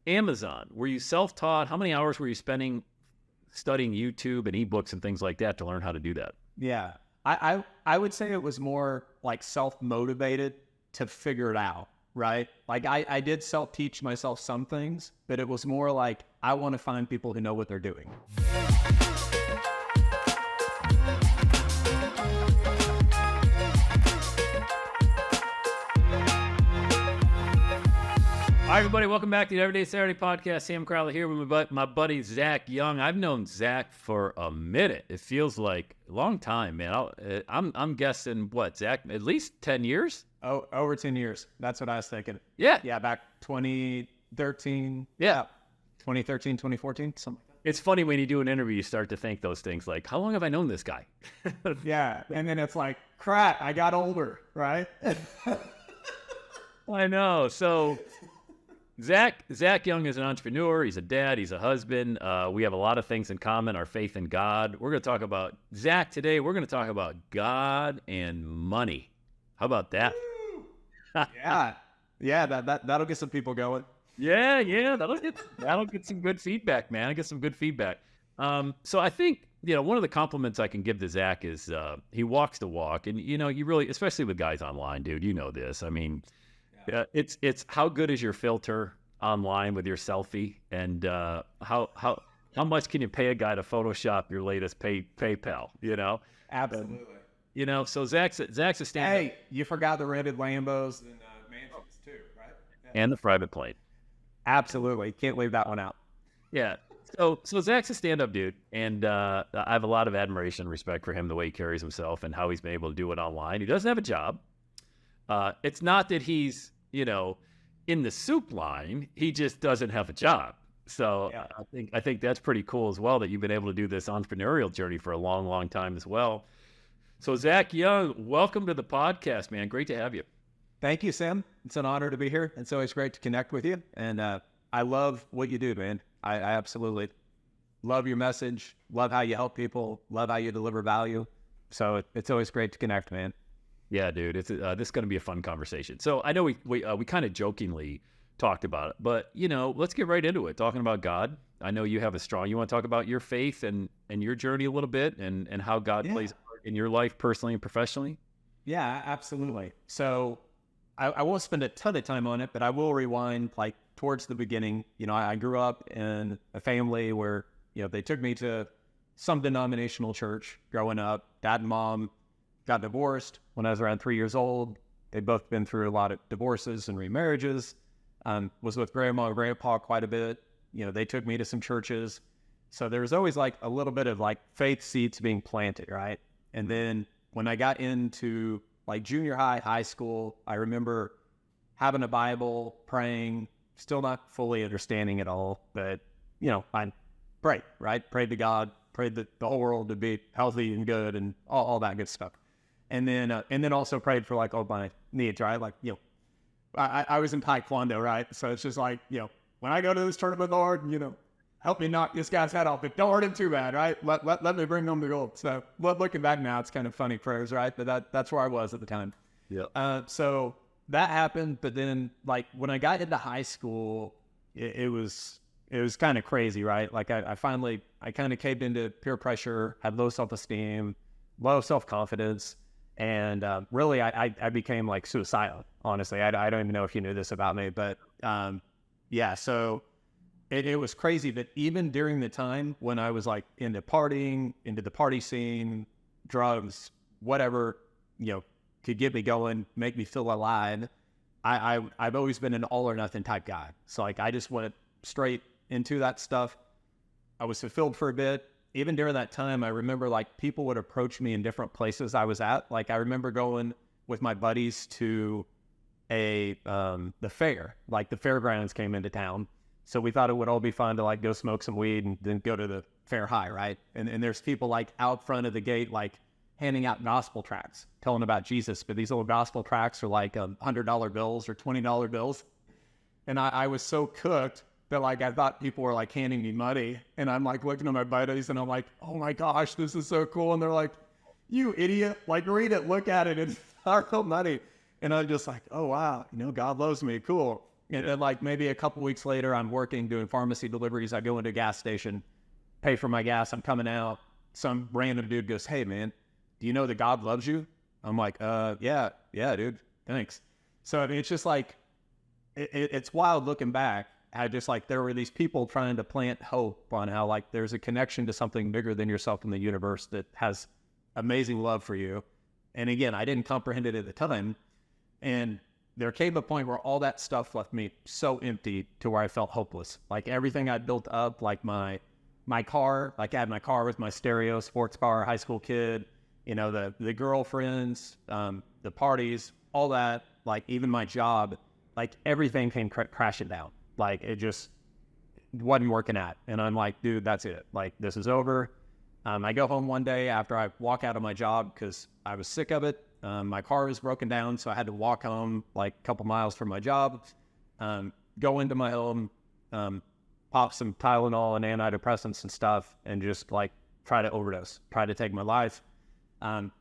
Amazon. Were you self-taught? How many hours were you spending studying YouTube and ebooks and things like that to learn how to do that? Yeah. I would say it was more like self-motivated to figure it out, right? Like I did self-teach myself some things, but it was more like I want to find people who know what they're doing. Hi, everybody. Welcome back to the Everyday Saturday Podcast. Sam Crowley here with my buddy, Zach Young. I've known Zach for a minute. It feels like a long time, man. I'm guessing, what, Zach, at least 10 years? Oh, over 10 years. That's what I was thinking. Yeah. Yeah, back 2013. Yeah. 2013, 2014, something like It's funny when you do an interview, you start to think those things like, how long have I known this guy? that. Yeah. And then it's like, crap, I got older, right? I know. So Zach Young is an entrepreneur. He's a dad. He's a husband. We have a lot of things in common, our faith in God. We're going to talk about Zach today. We're going to talk about God and money. How about that? Yeah. Yeah, that'll get some people going. Yeah. That'll get some good feedback, man. I get some good feedback. So I think, one of the compliments I can give to Zach is he walks the walk. And, you really, especially with guys online, dude, you know this. I mean, it's how good is your filter online with your selfie, and how much can you pay a guy to Photoshop your latest PayPal? Absolutely. So Zach's a stand. Hey, you forgot the rented Lambos and mansions too, right? Yeah. And the private plane. Absolutely, can't leave that one out. Yeah. So Zach's a stand-up dude, and I have a lot of admiration and respect for him, the way he carries himself and how he's been able to do it online. He doesn't have a job. It's not that he's, in the soup line. He just doesn't have a job. So Yeah. I think that's pretty cool as well, that you've been able to do this entrepreneurial journey for a long, long time as well. So Zach Young, welcome to the podcast, man. Great to have you. Thank you, Sam. It's an honor to be here. It's always great to connect with you. And I love what you do, man. I absolutely love your message, love how you help people, love how you deliver value. So it's always great to connect, man. Yeah, dude, this is going to be a fun conversation. So I know we kind of jokingly talked about it, but let's get right into it. Talking about God. I know you have you want to talk about your faith and your journey a little bit, and how God plays a part in your life personally and professionally. Yeah, absolutely. So I won't spend a ton of time on it, but I will rewind like towards the beginning. I grew up in a family where, they took me to some denominational church growing up. Dad and mom got divorced when I was around 3 years old. They'd both been through a lot of divorces and remarriages. Was with grandma and grandpa quite a bit. They took me to some churches. So there was always like a little bit of like faith seeds being planted, right? And then when I got into like junior high school, I remember having a Bible, praying, still not fully understanding it all, but I prayed, right? Prayed to God, prayed the whole world to be healthy and good and all that good stuff. And then also prayed for like all my needs, right? Like, I was in Taekwondo, right? So it's just like, when I go to this tournament, Lord, help me knock this guy's head off, but don't hurt him too bad, right? Let me bring home the gold. So looking back now, it's kind of funny prayers, right? But that's where I was at the time. Yeah. So that happened, but then like when I got into high school, it was kind of crazy, right? Like I kind of caved into peer pressure, had low self-esteem, low self-confidence. And really, I became like suicidal, honestly. I don't even know if you knew this about me, but so it was crazy. But even during the time when I was like into partying, into the party scene, drugs, whatever, could get me going, make me feel alive, I've always been an all or nothing type guy. So like I just went straight into that stuff. I was fulfilled for a bit. Even during that time, I remember like people would approach me in different places I was at. Like I remember going with my buddies to the fair, like the fairgrounds came into town. So we thought it would all be fun to like go smoke some weed and then go to the fair high, right? And there's people like out front of the gate, like handing out gospel tracts, telling about Jesus. But these little gospel tracts are like $100 bills or $20 bills. And I was so cooked that like I thought people were like handing me money, and I'm like looking at my buddies and I'm like, oh my gosh, this is so cool. And they're like, you idiot, like read it, look at it, it's our real money. And I'm just like, oh wow, God loves me, cool. And then like maybe a couple weeks later, I'm working doing pharmacy deliveries. I go into a gas station, pay for my gas. I'm coming out. Some random dude goes, "Hey man, do you know that God loves you?" I'm like, yeah, dude, thanks. So I mean, it's just like, it's wild looking back. How just like there were these people trying to plant hope on how like there's a connection to something bigger than yourself in the universe that has amazing love for you. And again, I didn't comprehend it at the time. And there came a point where all that stuff left me so empty to where I felt hopeless. Like everything I built up, like my car, like I had my car with my stereo, sports car, high school kid, you know, the girlfriends, the parties, all that, like even my job, like everything came crashing down. Like it just wasn't working out. And I'm like, dude, that's it. Like this is over. I go home one day after I walk out of my job because I was sick of it. My car was broken down, so I had to walk home like a couple miles from my job. Go into my home, pop some Tylenol and antidepressants and stuff, and just like try to overdose, try to take my life.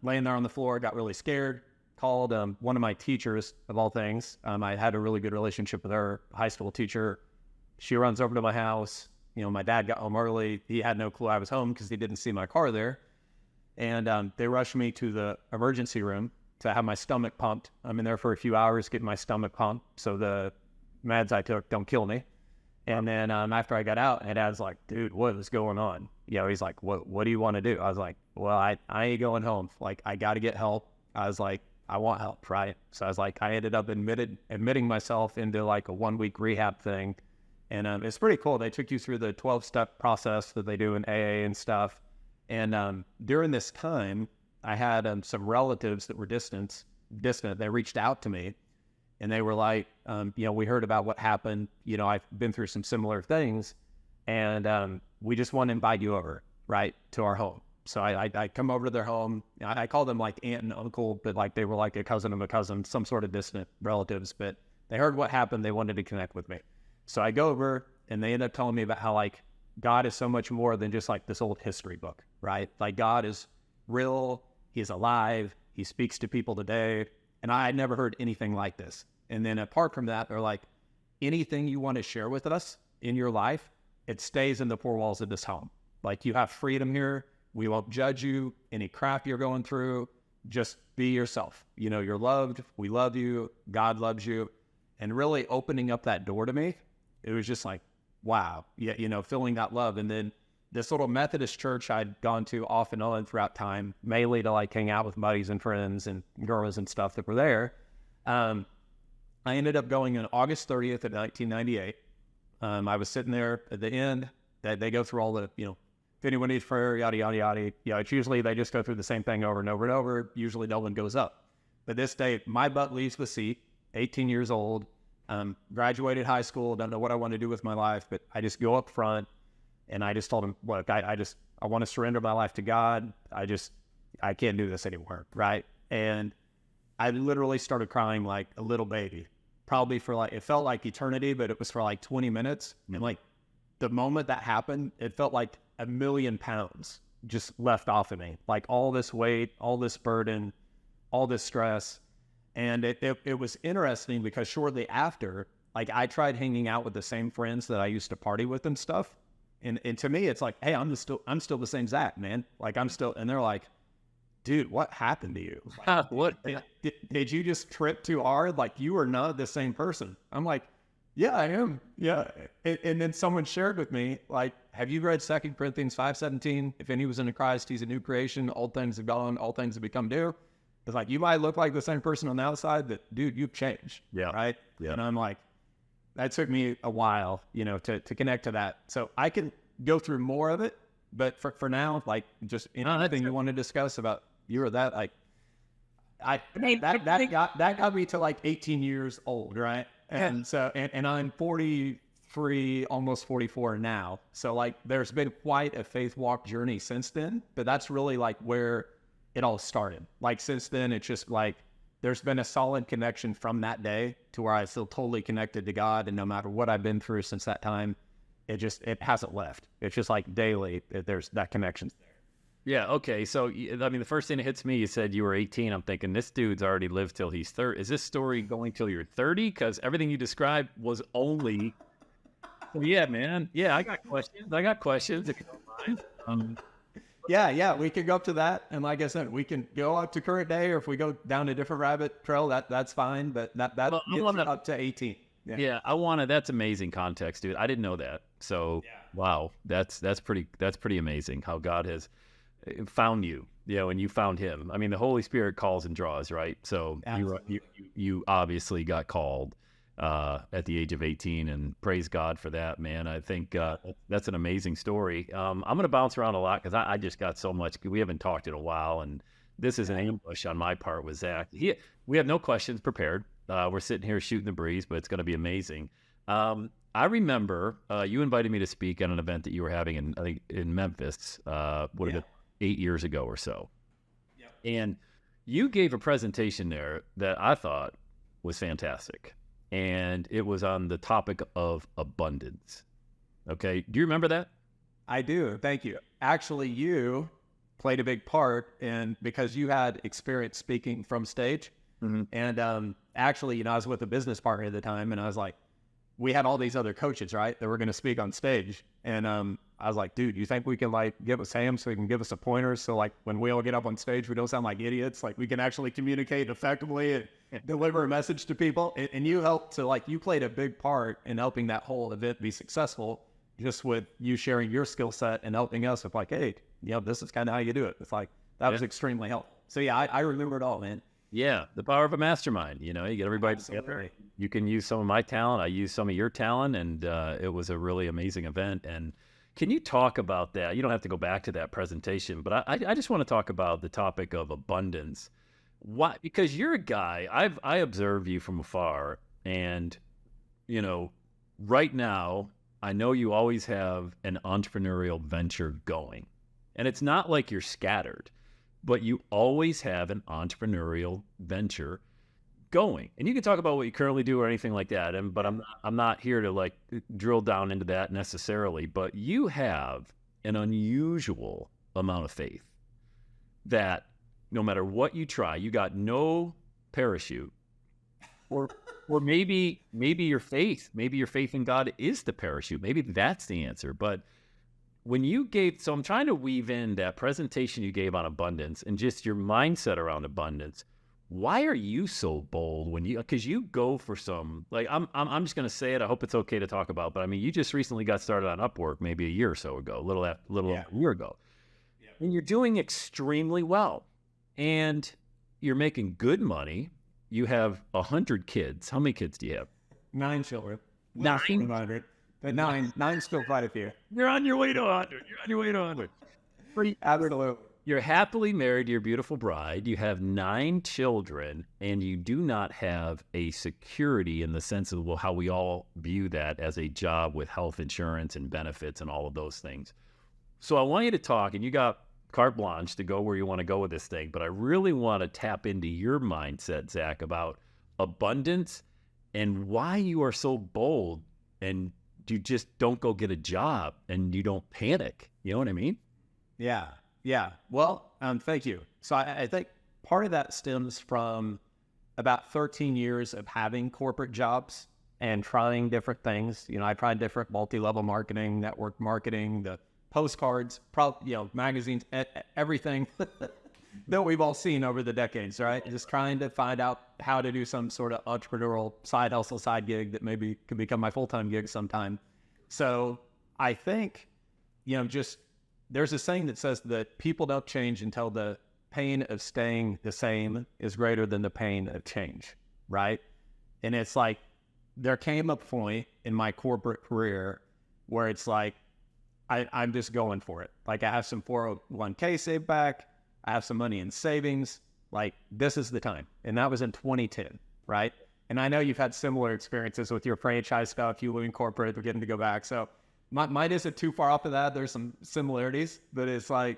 Laying there on the floor, got really scared. Called one of my teachers, of all things. I had a really good relationship with her, high school teacher. She runs over to my house. You know, my dad got home early. He had no clue I was home because he didn't see my car there. And they rushed me to the emergency room to have my stomach pumped. I'm in there for a few hours getting my stomach pumped so the meds I took don't kill me. And then after I got out, my dad's like, dude, what is going on? You know, he's like, what do you want to do? I was like, well, I ain't going home. Like, I got to get help. I was like, I want help, right? So I was like, I ended up admitting myself into like a 1-week rehab thing. And it's pretty cool. They took you through the 12-step process that they do in AA and stuff. And during this time, I had some relatives that were distant. They reached out to me and they were like, you know, we heard about what happened. You know, I've been through some similar things and we just want to invite you over, right, to our home. So I come over to their home. I call them like aunt and uncle, but like they were like a cousin of a cousin, some sort of distant relatives. But they heard what happened. They wanted to connect with me. So I go over and they end up telling me about how like God is so much more than just like this old history book, right? Like God is real. He's alive. He speaks to people today. And I had never heard anything like this. And then apart from that, they're like, anything you want to share with us in your life, it stays in the four walls of this home. Like you have freedom here. We won't judge you. Any crap you're going through, just be yourself. You know, you're loved. We love you. God loves you. And really opening up that door to me, it was just like, wow. Yeah, you know, feeling that love. And then this little Methodist church I'd gone to off and on throughout time, mainly to like hang out with buddies and friends and girls and stuff that were there. I ended up going on August 30th of 1998. I was sitting there at the end. They go through all the, you know, if anyone needs prayer, yada, yada, yada. You know, it's usually they just go through the same thing over and over and over. Usually no one goes up. But this day, my butt leaves the seat, 18 years old, graduated high school, don't know what I want to do with my life, but I just go up front and I just told him, look, I want to surrender my life to God. I can't do this anymore, right? And I literally started crying like a little baby, probably for like, it felt like eternity, but it was for like 20 minutes. And like the moment that happened, it felt like 1,000,000 pounds just left off of me. Like all this weight, all this burden, all this stress. And it was interesting because shortly after, like I tried hanging out with the same friends that I used to party with and stuff. And to me, it's like, hey, I'm still the same Zach, man. Like and they're like, dude, what happened to you? Like, What? Did you just trip too hard? Like you are not the same person. I'm like, yeah, I am. Yeah. And then someone shared with me, like, have you read 2 Corinthians 5:17? If any was in Christ, he's a new creation. Old things have gone, all things have become new. It's like, you might look like the same person on the outside, but dude, you've changed. Yeah. Right. Yeah. And I'm like, that took me a while, you know, to connect to that. So I can go through more of it, but for now, like just anything you want to discuss about you or that, like that got me to like 18 years old. Right. And so, and I'm 43, almost 44 now. So like, there's been quite a faith walk journey since then, but that's really like where it all started. Like since then, it's just like, there's been a solid connection from that day to where I feel totally connected to God. And no matter what I've been through since that time, it hasn't left. It's just like daily, there's that connection's there. Yeah. Okay. So, I mean, the first thing that hits me, you said you were 18. I'm thinking this dude's already lived till he's 30. Is this story going till you're 30? Because everything you described was only. So, yeah, man. Yeah, I got questions. I got questions if you don't mind. Yeah, we can go up to that, and like I said, we can go up to current day, or if we go down a different rabbit trail, that's fine. But that Well, I gets want you to. up to 18. Yeah. Yeah, I want to. That's amazing context, dude. I didn't know that. So, wow, that's pretty amazing how God has found you, and you found him. I mean, the Holy Spirit calls and draws, right? So you obviously got called at the age of 18, and praise God for that, man. I think that's an amazing story. I'm going to bounce around a lot because I just got so much. We haven't talked in a while, and this is an ambush on my part with Zach. We have no questions prepared. We're sitting here shooting the breeze, but it's going to be amazing. I remember you invited me to speak at an event that you were having I think in Memphis. Would have been 8 years ago or so. Yep. And you gave a presentation there that I thought was fantastic. And it was on the topic of abundance. Okay. Do you remember that? I do. Thank you. Actually, you played a big part because you had experience speaking from stage. Mm-hmm. And actually, I was with a business partner at the time, and I was like, we had all these other coaches, right, that were going to speak on stage. And I was like, dude, you think we can get with Sam so he can give us a pointer? So when we all get up on stage, we don't sound like idiots. We can actually communicate effectively and deliver a message to people. And you helped you played a big part in helping that whole event be successful, just with you sharing your skill set and helping us with hey, this is kind of how you do it. It's that was extremely helpful. So yeah, I remember it all, man. Yeah, the power of a mastermind. You get everybody together. You can use some of my talent. I use some of your talent, and it was a really amazing event. And can you talk about that? You don't have to go back to that presentation, but I just want to talk about the topic of abundance. Why? Because you're a guy. I observe you from afar, and right now I know you always have an entrepreneurial venture going, and it's not like you're scattered. But you always have an entrepreneurial venture going. And you can talk about what you currently do or anything like that. But I'm not here to drill down into that necessarily. But you have an unusual amount of faith that no matter what you try, you got no parachute. Or maybe your faith in God is the parachute. Maybe that's the answer. But when you so I'm trying to weave in that presentation you gave on abundance and just your mindset around abundance. Why are you so bold because you go for some, I'm just going to say it. I hope it's okay to talk about, but I mean, you just recently got started on Upwork maybe a year or so ago, a little over a year ago. Yeah. And you're doing extremely well and you're making good money. You have 100 kids. How many kids do you have? 9 children. 9? But nine still quite a few. You're on your way to 100. Absolutely. You're happily married to your beautiful bride. You have 9 children, and you do not have a security in the sense of how we all view that as a job with health insurance and benefits and all of those things. So I want you to talk, and you got carte blanche to go where you want to go with this thing, but I really want to tap into your mindset, Zach, about abundance and why you are so bold and you just don't go get a job and you don't panic. You know what I mean? Yeah. Well, thank you. So I think part of that stems from about 13 years of having corporate jobs and trying different things. I tried different multi-level marketing, network marketing, the postcards, magazines, everything that we've all seen over the decades, right? Just trying to find out how to do some sort of entrepreneurial side hustle, side gig that maybe could become my full-time gig sometime. So I think, just there's a saying that says that people don't change until the pain of staying the same is greater than the pain of change, right? And it's there came a point in my corporate career where it's I'm just going for it. I have some 401k saved back. I have some money in savings. This is the time. And that was in 2010, right? And I know you've had similar experiences with your franchise stuff. You leaving corporate, we're getting to go back. So mine isn't too far off of that. There's some similarities, but it's I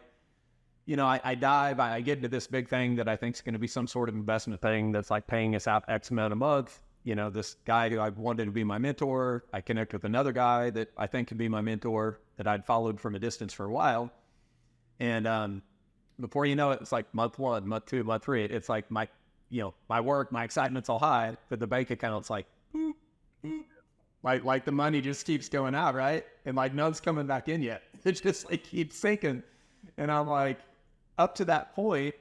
get into this big thing that I think is going to be some sort of investment thing that's paying us out X amount a month. This guy who I wanted to be my mentor, I connect with another guy that I think can be my mentor that I'd followed from a distance for a while. And before you know it, it's like month 1, month 2, month 3. It's like my work, my excitement's all high, but the bank account's like, boop, boop. Like the money just keeps going out, right? And like none's coming back in yet. It just like keeps sinking. And I'm like, up to that point,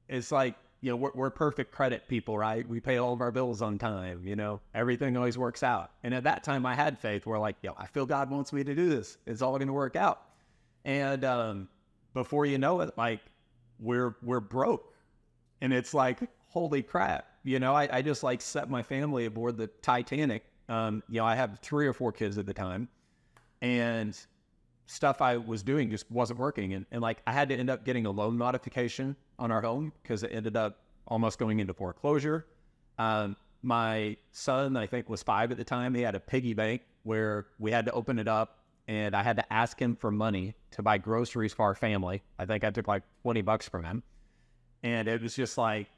it's like, we're perfect credit people, right? We pay all of our bills on time, everything always works out. And at that time I had faith where like, I feel God wants me to do this. It's all going to work out. And before you know it, like we're broke. And it's like, holy crap. I just like set my family aboard the Titanic. I have 3 or 4 kids at the time, and stuff I was doing just wasn't working. And like I had to end up getting a loan modification on our home because it ended up almost going into foreclosure. My son, I think, was 5 at the time. He had a piggy bank where we had to open it up, and I had to ask him for money to buy groceries for our family. I think I took like $20 from him. And it was just like,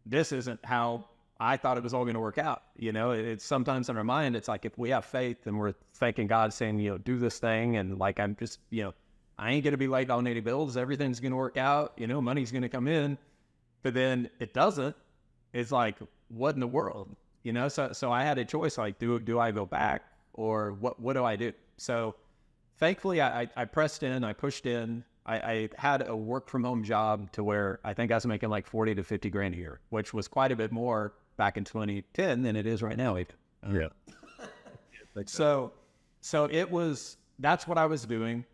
this isn't how I thought it was all going to work out. It's sometimes in our mind, it's like if we have faith and we're thanking God saying, do this thing. And like, I'm just, I ain't going to be late on any bills. Everything's going to work out. Money's going to come in. But then it doesn't. It's like, what in the world? So I had a choice. Like, do I go back or what do I do? So thankfully I pressed in, I pushed in. I had a work from home job to where I think I was making like 40 to 50 grand a year, which was quite a bit more back in 2010 than it is right now. Yeah. So that's what I was doing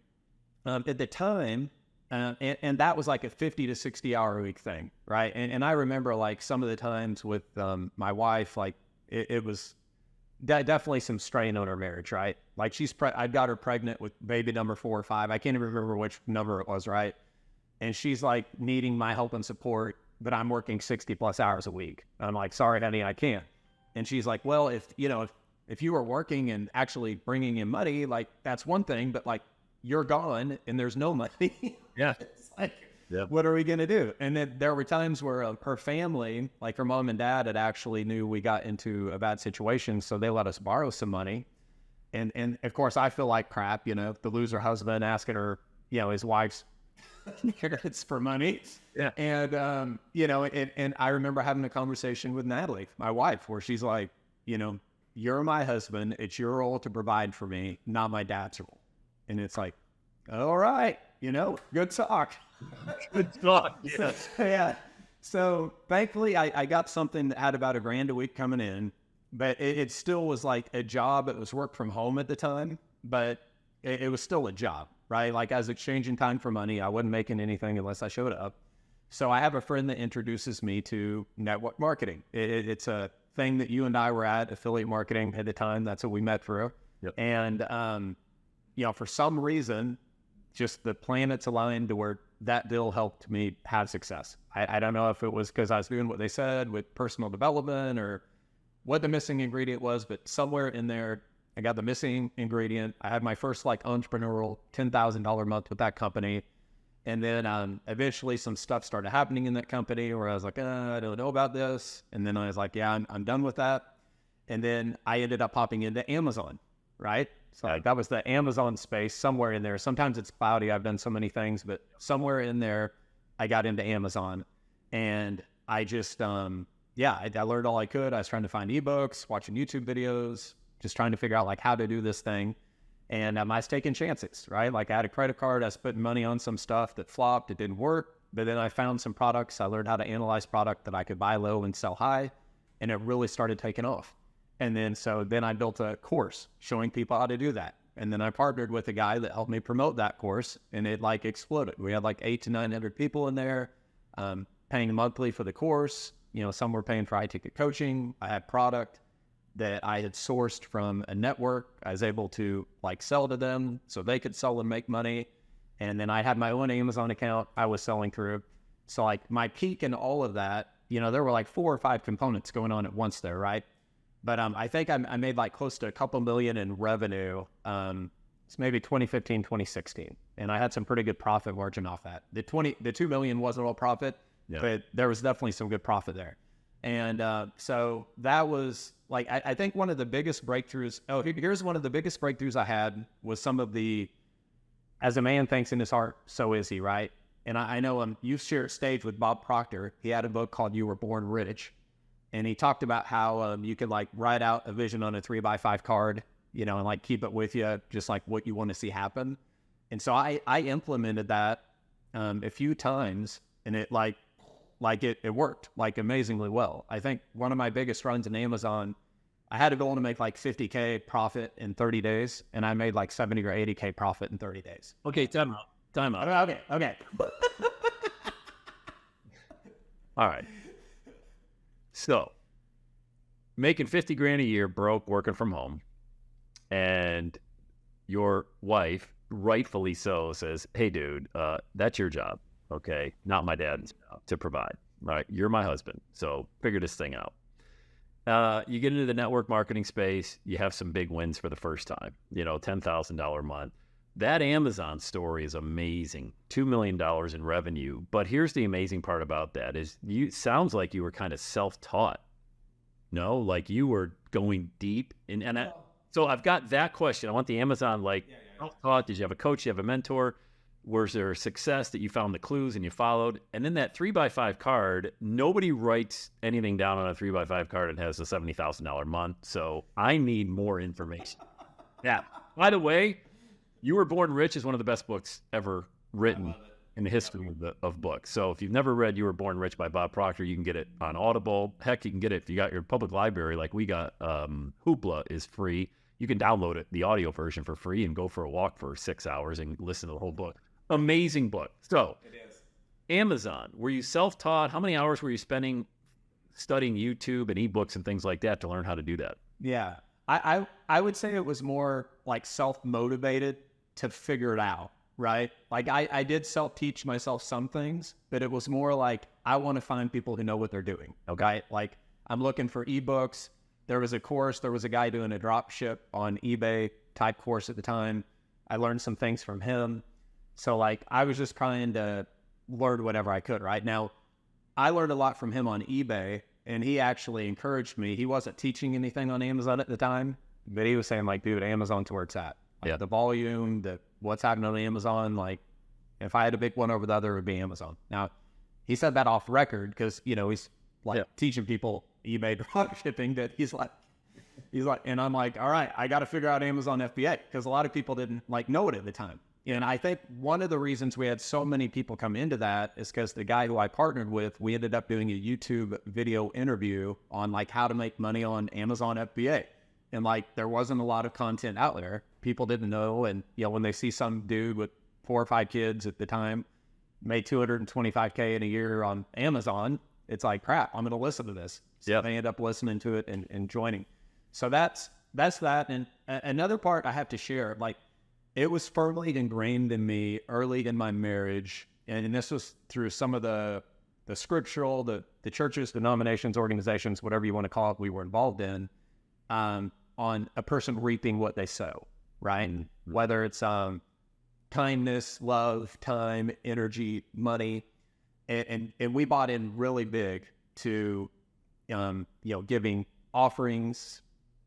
at the time. And that was like a 50 to 60 hour a week thing. Right. And I remember like some of the times with my wife, like it was definitely some strain on her marriage. Right. Like I got her pregnant with baby number 4 or 5. I can't even remember which number it was. Right. And she's like needing my help and support, but I'm working 60 plus hours a week. I'm like, sorry, honey, I can't. And she's like, well, if you were working and actually bringing in money, like that's one thing, but like you're gone and there's no money. Yeah. It's like, what are we going to do? And then there were times where her family, like her mom and dad had actually knew we got into a bad situation. So they let us borrow some money. And of course I feel like crap, the loser husband asking her, his wife's it's for money. Yeah. And, and I remember having a conversation with Natalie, my wife, where she's like, you're my husband. It's your role to provide for me, not my dad's role. And it's like, all right, good talk. Good talk. Yes. Yeah. So thankfully I got something that had about $1,000 a week coming in, but it still was like a job. It was work from home at the time, but it was still a job. Right? Like I was exchanging time for money. I wasn't making anything unless I showed up. So I have a friend that introduces me to network marketing. It's a thing that you and I were at, affiliate marketing at the time. That's what we met through. Yep. And, for some reason, just the planets aligned to where that deal helped me have success. I don't know if it was because I was doing what they said with personal development or what the missing ingredient was, but somewhere in there, I got the missing ingredient. I had my first like entrepreneurial $10,000 month with that company. And then eventually some stuff started happening in that company where I was like, I don't know about this. And then I was like, yeah, I'm done with that. And then I ended up popping into Amazon, right? So that was the Amazon space somewhere in there. Sometimes it's cloudy. I've done so many things, but somewhere in there, I got into Amazon. And I just, I learned all I could. I was trying to find ebooks, watching YouTube videos, just trying to figure out like how to do this thing. And I was taking chances, right? Like I had a credit card. I was putting money on some stuff that flopped. It didn't work. But then I found some products. I learned how to analyze product that I could buy low and sell high. And it really started taking off. And then I built a course showing people how to do that. And then I partnered with a guy that helped me promote that course. And it like exploded. We had like 800 to 900 people in there paying monthly for the course. Some were paying for high ticket coaching. I had product that I had sourced from a network. I was able to like sell to them so they could sell and make money. And then I had my own Amazon account I was selling through. So like my peak in all of that, there were like 4 or 5 components going on at once there, right? But I think I made like close to a couple million in revenue. It's maybe 2015, 2016. And I had some pretty good profit margin off that. The 2 million wasn't all profit, but there was definitely some good profit there. And so that was like, I think one of the biggest breakthroughs, here's one of the biggest breakthroughs I had was some of the, as a man thinks in his heart, so is he, right? And I know you shared stage with Bob Proctor. He had a book called You Were Born Rich. And he talked about how you could like write out a vision on a 3x5 card, you know, and like keep it with you, just like what you want to see happen. And so I implemented that a few times, and it it worked like amazingly well. I think one of my biggest runs in Amazon, I had a goal to make like 50K profit in 30 days, and I made like 70 or 80K profit in 30 days. Okay, time out. Time out. Okay. All right. So, making 50 grand a year, broke, working from home, and your wife, rightfully so, says, "Hey, dude, that's your job, okay? Not my dad's job to provide. All right, you're my husband, so figure this thing out." You get into the network marketing space, you have some big wins for the first time, you know, $10,000 a month. That Amazon story is amazing, $2 million in revenue. But here's the amazing part about that is sounds like you were kind of self-taught. No, like you were going deep. So I've got that question. I want the Amazon, self-taught. Did you have a coach? Did you have a mentor? Was there success that you found the clues and you followed? And then that 3x5 card, nobody writes anything down on a 3x5 card and has a $70,000 month. So I need more information. Yeah. By the way, You Were Born Rich is one of the best books ever written in the history of books. So if you've never read You Were Born Rich by Bob Proctor, you can get it on Audible. Heck, you can get it if you got your public library like we got. Hoopla is free. You can download it, the audio version, for free and go for a walk for 6 hours and listen to the whole book. Amazing book. So It is. Amazon, were you self-taught? How many hours were you spending studying YouTube and ebooks and things like that to learn how to do that? Yeah. I would say it was more like self-motivated to figure it out, right? Like I did self-teach myself some things, but it was more like I want to find people who know what they're doing, okay? Like I'm looking for ebooks. There was a guy doing a drop ship on eBay type course at the time. I learned some things from him. So like I was just trying to learn whatever I could, right? Now, I learned a lot from him on eBay, and he actually encouraged me. He wasn't teaching anything on Amazon at the time, but he was saying like, dude, Amazon's where it's at. Like, the volume, what's happening on Amazon, like if I had to pick one over the other, it would be Amazon. Now, he said that off record because, you know, he's like teaching people eBay drop shipping, that he's like, and I'm like, all right, I got to figure out Amazon FBA because a lot of people didn't like know it at the time. And I think one of the reasons we had so many people come into that is because the guy who I partnered with, we ended up doing a YouTube video interview on like how to make money on Amazon FBA. And like, there wasn't a lot of content out there. People didn't know. And, you know, when they see some dude with 4 or 5 kids at the time, made $225K in a year on Amazon, it's like, crap, I'm going to listen to this. So they end up listening to it and joining. So that's that. And another part I have to share, like, it was firmly ingrained in me early in my marriage, and this was through some of the scriptural, the churches, denominations, organizations, whatever you want to call it, we were involved in, on a person reaping what they sow, right? Mm-hmm. Whether it's kindness, love, time, energy, money, and we bought in really big to, giving offerings,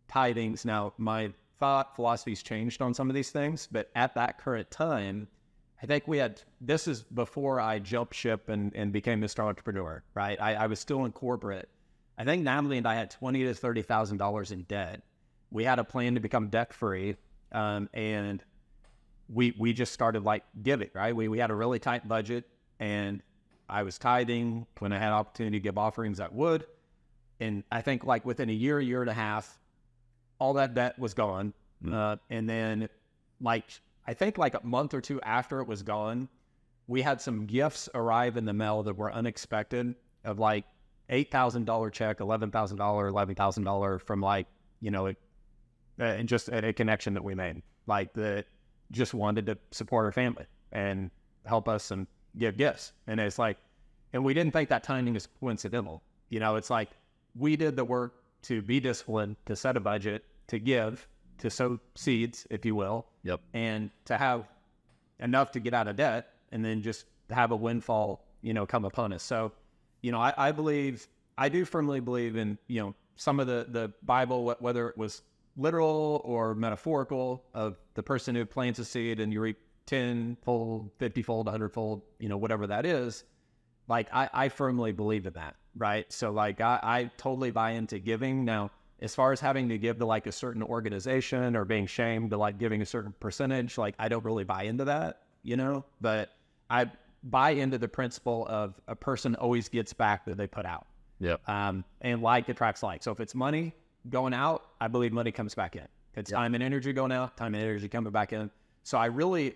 tithings. Now, my thought philosophies changed on some of these things, but at that current time, I think this is before I jumped ship and became Mr. Entrepreneur, right? I was still in corporate. I think Natalie and I had $20,000 to $30,000 in debt. We had a plan to become debt free, and we just started like giving, right? We had a really tight budget, and I was tithing when I had opportunity to give offerings. I would, and I think like within a year and a half, all that debt was gone. And then like, I think like a month or two after it was gone, we had some gifts arrive in the mail that were unexpected, of like $8,000 check, $11,000, $11,000 from like, and just a connection that we made, like that just wanted to support our family and help us and give gifts. And it's like, and we didn't think that timing is coincidental. It's like we did the work to be disciplined, to set a budget, to give, to sow seeds, if you will. Yep. And to have enough to get out of debt, and then just have a windfall, come upon us. So, I do firmly believe in, some of the Bible, whether it was literal or metaphorical, of the person who plants a seed and you reap 10-fold, 50-fold, 100-fold, whatever that is. Like, I firmly believe in that, right? So, like, I totally buy into giving. Now, as far as having to give to, like, a certain organization or being shamed to, like, giving a certain percentage, like, I don't really buy into that, But I buy into the principle of a person always gets back that they put out. Yeah. And like attracts like. So if it's money going out, I believe money comes back in. If it's time and energy going out, time and energy coming back in. So I really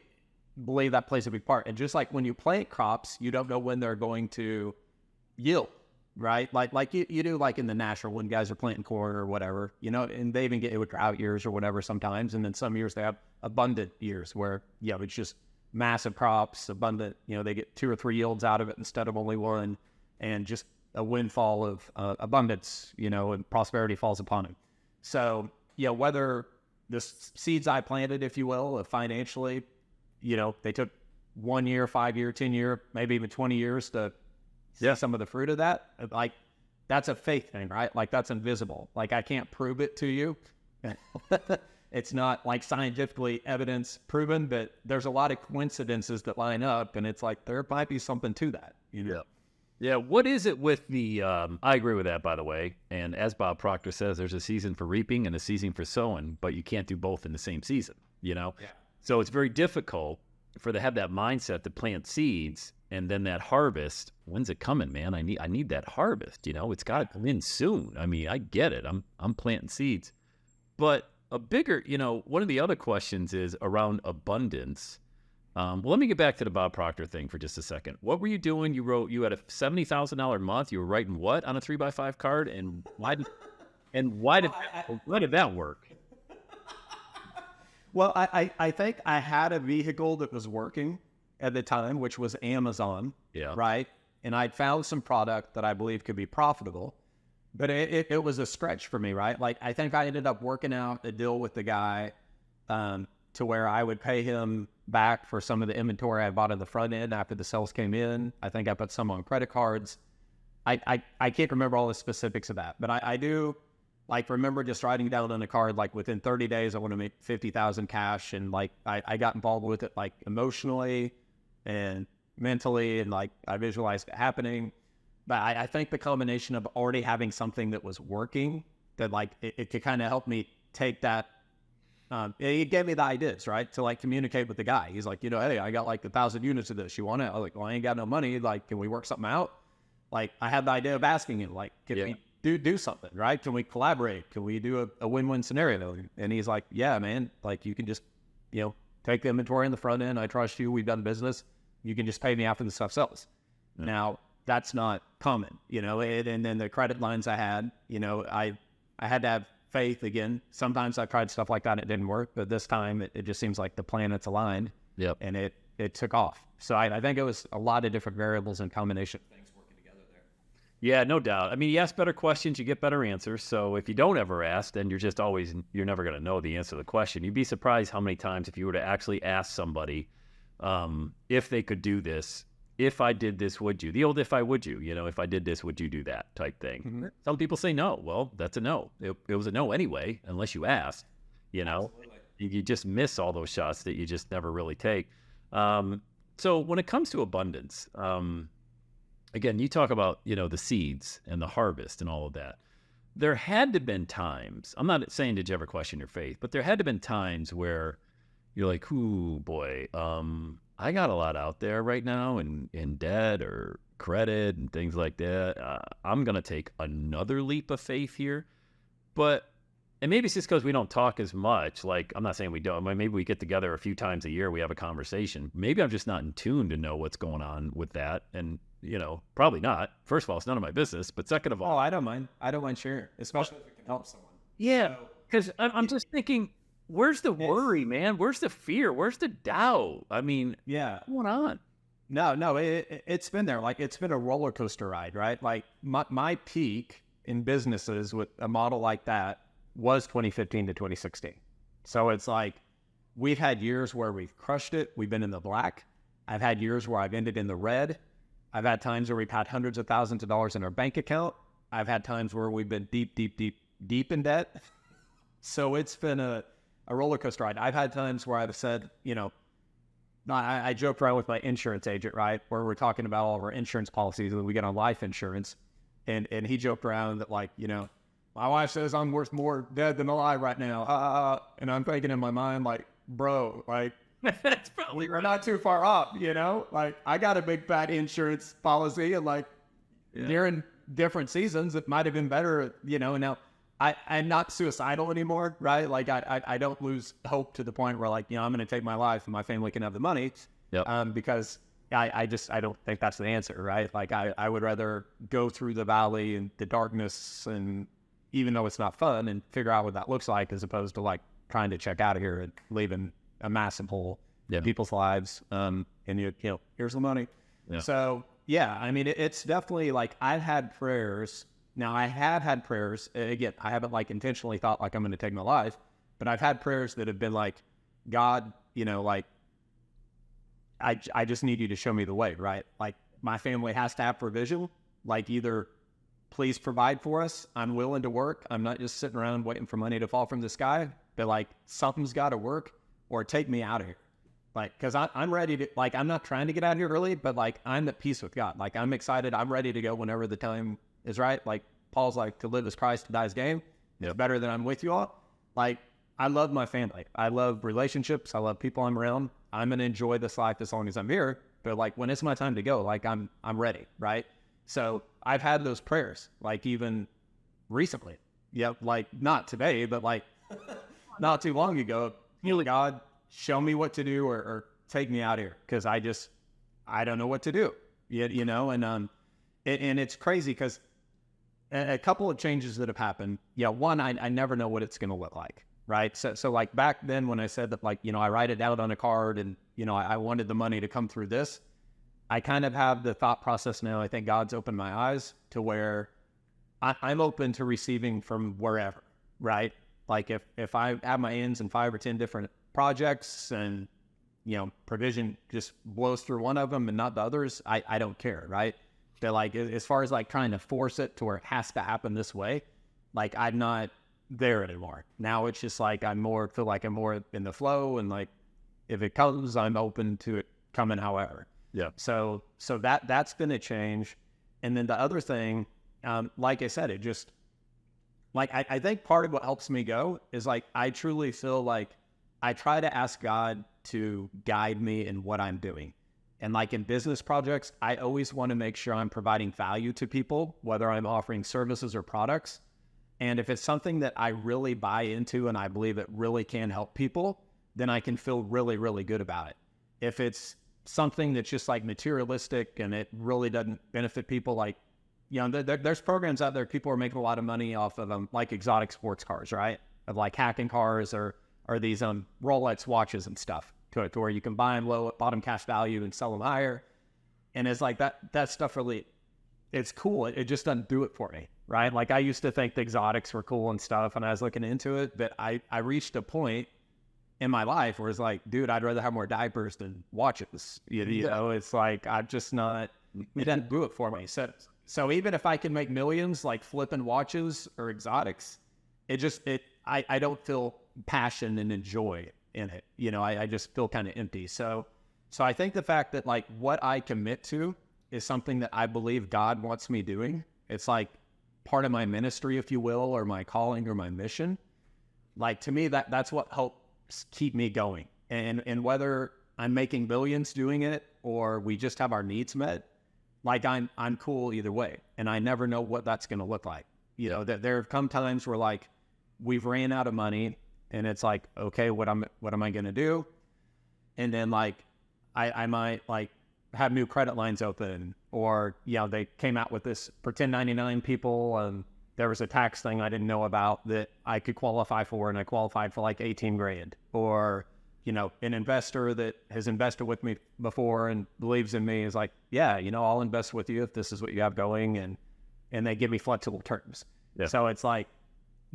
believe that plays a big part. And just like when you plant crops, you don't know when they're going to yield, right? Like you do like in the natural when guys are planting corn or whatever, and they even get it with drought years or whatever sometimes. And then some years they have abundant years where, it's just massive crops, abundant, they get 2 or 3 yields out of it instead of only one, and just a windfall of abundance, and prosperity falls upon them. So, whether the seeds I planted, if you will, financially, they took 1 year, 5 year, 10 year, maybe even 20 years to see some of the fruit of that. Like, that's a faith thing, right? Like, that's invisible. Like, I can't prove it to you. It's not like scientifically evidence proven, but there's a lot of coincidences that line up, and it's like there might be something to that. Yeah. What is it with the? I agree with that, by the way. And as Bob Proctor says, there's a season for reaping and a season for sowing, but you can't do both in the same season. Yeah. So it's very difficult to have that mindset to plant seeds, and then that harvest. When's it coming, man? I need that harvest. It's got to come in soon. I mean, I get it. I'm planting seeds, but a bigger, one of the other questions is around abundance. Well, let me get back to the Bob Proctor thing for just a second. What were you doing? You had a $70,000 month. You were writing what on a 3x5 card, and why did that work? Well, I think I had a vehicle that was working at the time, which was Amazon. Yeah. Right. And I'd found some product that I believe could be profitable, but it was a stretch for me, right? Like, I think I ended up working out a deal with the guy to where I would pay him back for some of the inventory I bought at the front end after the sales came in. I think I put some on credit cards. I can't remember all the specifics of that, but I do like remember just writing down on a card, like within 30 days, I want to make 50,000 cash. And like, I got involved with it, like emotionally and mentally, and like I visualized it happening. But I think the combination of already having something that was working, that like it could kind of help me take that. It gave me the ideas, right? To like communicate with the guy. He's like, hey, I got like 1,000 units of this. You want it? I was like, well, I ain't got no money. Like, can we work something out? Like, I had the idea of asking him, like, can we do something, right? Can we collaborate? Can we do a win-win scenario? And he's like, yeah, man, like you can just, take the inventory in the front end. I trust you. We've done business. You can just pay me after the stuff sells. Yeah. Now, that's not common, and then the credit lines I had, I had to have faith again. Sometimes I tried stuff like that and it didn't work, but this time it just seems like the planets aligned. Yep. And it took off. So I think it was a lot of different variables and combination of things working together there. Yeah, no doubt. I mean, you ask better questions, you get better answers. So if you don't ever ask, then you're never going to know the answer to the question. You'd be surprised how many times if you were to actually ask somebody if they could do this, if I did this, would you? The old if I would you, if I did this, would you do that type thing? Mm-hmm. Some people say no. Well, that's a no. It was a no anyway, unless you asked, You just miss all those shots that you just never really take. So when it comes to abundance, again, you talk about, the seeds and the harvest and all of that. There had to have been times, I'm not saying did you ever question your faith, but there had to have been times where you're like, ooh, boy, I got a lot out there right now in debt or credit and things like that. I'm going to take another leap of faith here. And maybe it's just because we don't talk as much. Like, I'm not saying we don't. Maybe we get together a few times a year. We have a conversation. Maybe I'm just not in tune to know what's going on with that. And, probably not. First of all, it's none of my business. But second of all. Oh, I don't mind. I don't mind sharing, especially if it can help someone. Yeah. Because I'm just thinking, where's the worry, man? Where's the fear? Where's the doubt? I mean, what's going on? No, it's been there. Like, it's been a roller coaster ride, right? Like, my peak in businesses with a model like that was 2015 to 2016. So it's like, we've had years where we've crushed it. We've been in the black. I've had years where I've ended in the red. I've had times where we've had hundreds of thousands of dollars in our bank account. I've had times where we've been deep in debt. So it's been a roller coaster ride. I've had times where I've said, I joked around with my insurance agent, right, where we're talking about all of our insurance policies that we get on life insurance, and he joked around that, like, you know, my wife says I'm worth more dead than alive right now, and I'm thinking in my mind, like, bro, like, That's probably we're not too far off, you know, like, I got a big fat insurance policy, and like during different seasons it might have been better, you know. And now I'm not suicidal anymore, right? Like I don't lose hope to the point where, like, you know, I'm going to take my life and my family can have the money. Because I don't think that's the answer, right? Like I would rather go through the valley and the darkness, and even though it's not fun, and figure out what that looks like, as opposed to like trying to check out of here and leaving a massive hole in people's lives. And you know, here's the money. So yeah, I mean, it's definitely like I've had prayers. Now I have had prayers. Again, I haven't like intentionally thought like I'm going to take my life, but I've had prayers that have been like, God, you know, like I just need you to show me the way, right? Like my family has to have provision. Like either please provide for us. I'm willing to work. I'm not just sitting around waiting for money to fall from the sky, but like something's got to work, or take me out of here. Like, cause I'm ready to, like, I'm not trying to get out of here early, but like, I'm at peace with God. Like, I'm excited. I'm ready to go whenever the time is right. Like Paul's like, to live is Christ, to die is gain. It's better than I'm with you all. Like, I love my family. I love relationships. I love people I'm around. I'm going to enjoy this life as long as I'm here. But like, when it's my time to go, like I'm ready. Right. So I've had those prayers, like even recently. Like not today, but like not too long ago. God, show me what to do, or take me out here, because I don't know what to do. You know, and it's crazy because a couple of changes that have happened. Yeah, one, I never know what it's going to look like, right? So like back then when I said that, like, you know, I write it out on a card, and you know, I wanted the money to come through this. I kind of have the thought process now. I think God's opened my eyes to where I'm open to receiving from wherever, right? Like if I have my hands in 5 or 10 different projects, and you know, provision just blows through one of them and not the others, I don't care, right? But like as far as like trying to force it to where it has to happen this way, like I'm not there anymore. Now it's just like feel like I'm more in the flow, and like if it comes, I'm open to it coming however. So that's been a change. And then the other thing, like I said, it just like I think part of what helps me go is like I truly feel like I try to ask God to guide me in what I'm doing. And like in business projects, I always want to make sure I'm providing value to people, whether I'm offering services or products. And if it's something that I really buy into and I believe it really can help people, then I can feel really, really good about it. If it's something that's just like materialistic and it really doesn't benefit people, like, you know, there's programs out there, people are making a lot of money off of them, like exotic sports cars, right? Of like hacking cars, or these Rolex watches and stuff, to where you can buy them low at bottom cash value and sell them higher. And it's like that stuff really, it's cool. It just doesn't do it for me, right? Like I used to think the exotics were cool and stuff, and I was looking into it, but I reached a point in my life where it's like, dude, I'd rather have more diapers than watches. You know, it's like, I'm just not, it doesn't do it for me. So even if I can make millions, like flipping watches or exotics, I don't feel passion and enjoy in it. You know, I just feel kind of empty. So I think the fact that like what I commit to is something that I believe God wants me doing. It's like part of my ministry, if you will, or my calling or my mission. Like to me, that's what helps keep me going. And whether I'm making billions doing it or we just have our needs met, like I'm cool either way. And I never know what that's going to look like. You know, there have come times where like we've ran out of money, and it's like, okay, what am I going to do? And then like I might like have new credit lines open, or, you know, they came out with this for 1099 people, and there was a tax thing I didn't know about that I could qualify for, and I qualified for like 18 grand. Or, you know, an investor that has invested with me before and believes in me is like, yeah, you know, I'll invest with you if this is what you have going, and they give me flexible terms. So it's like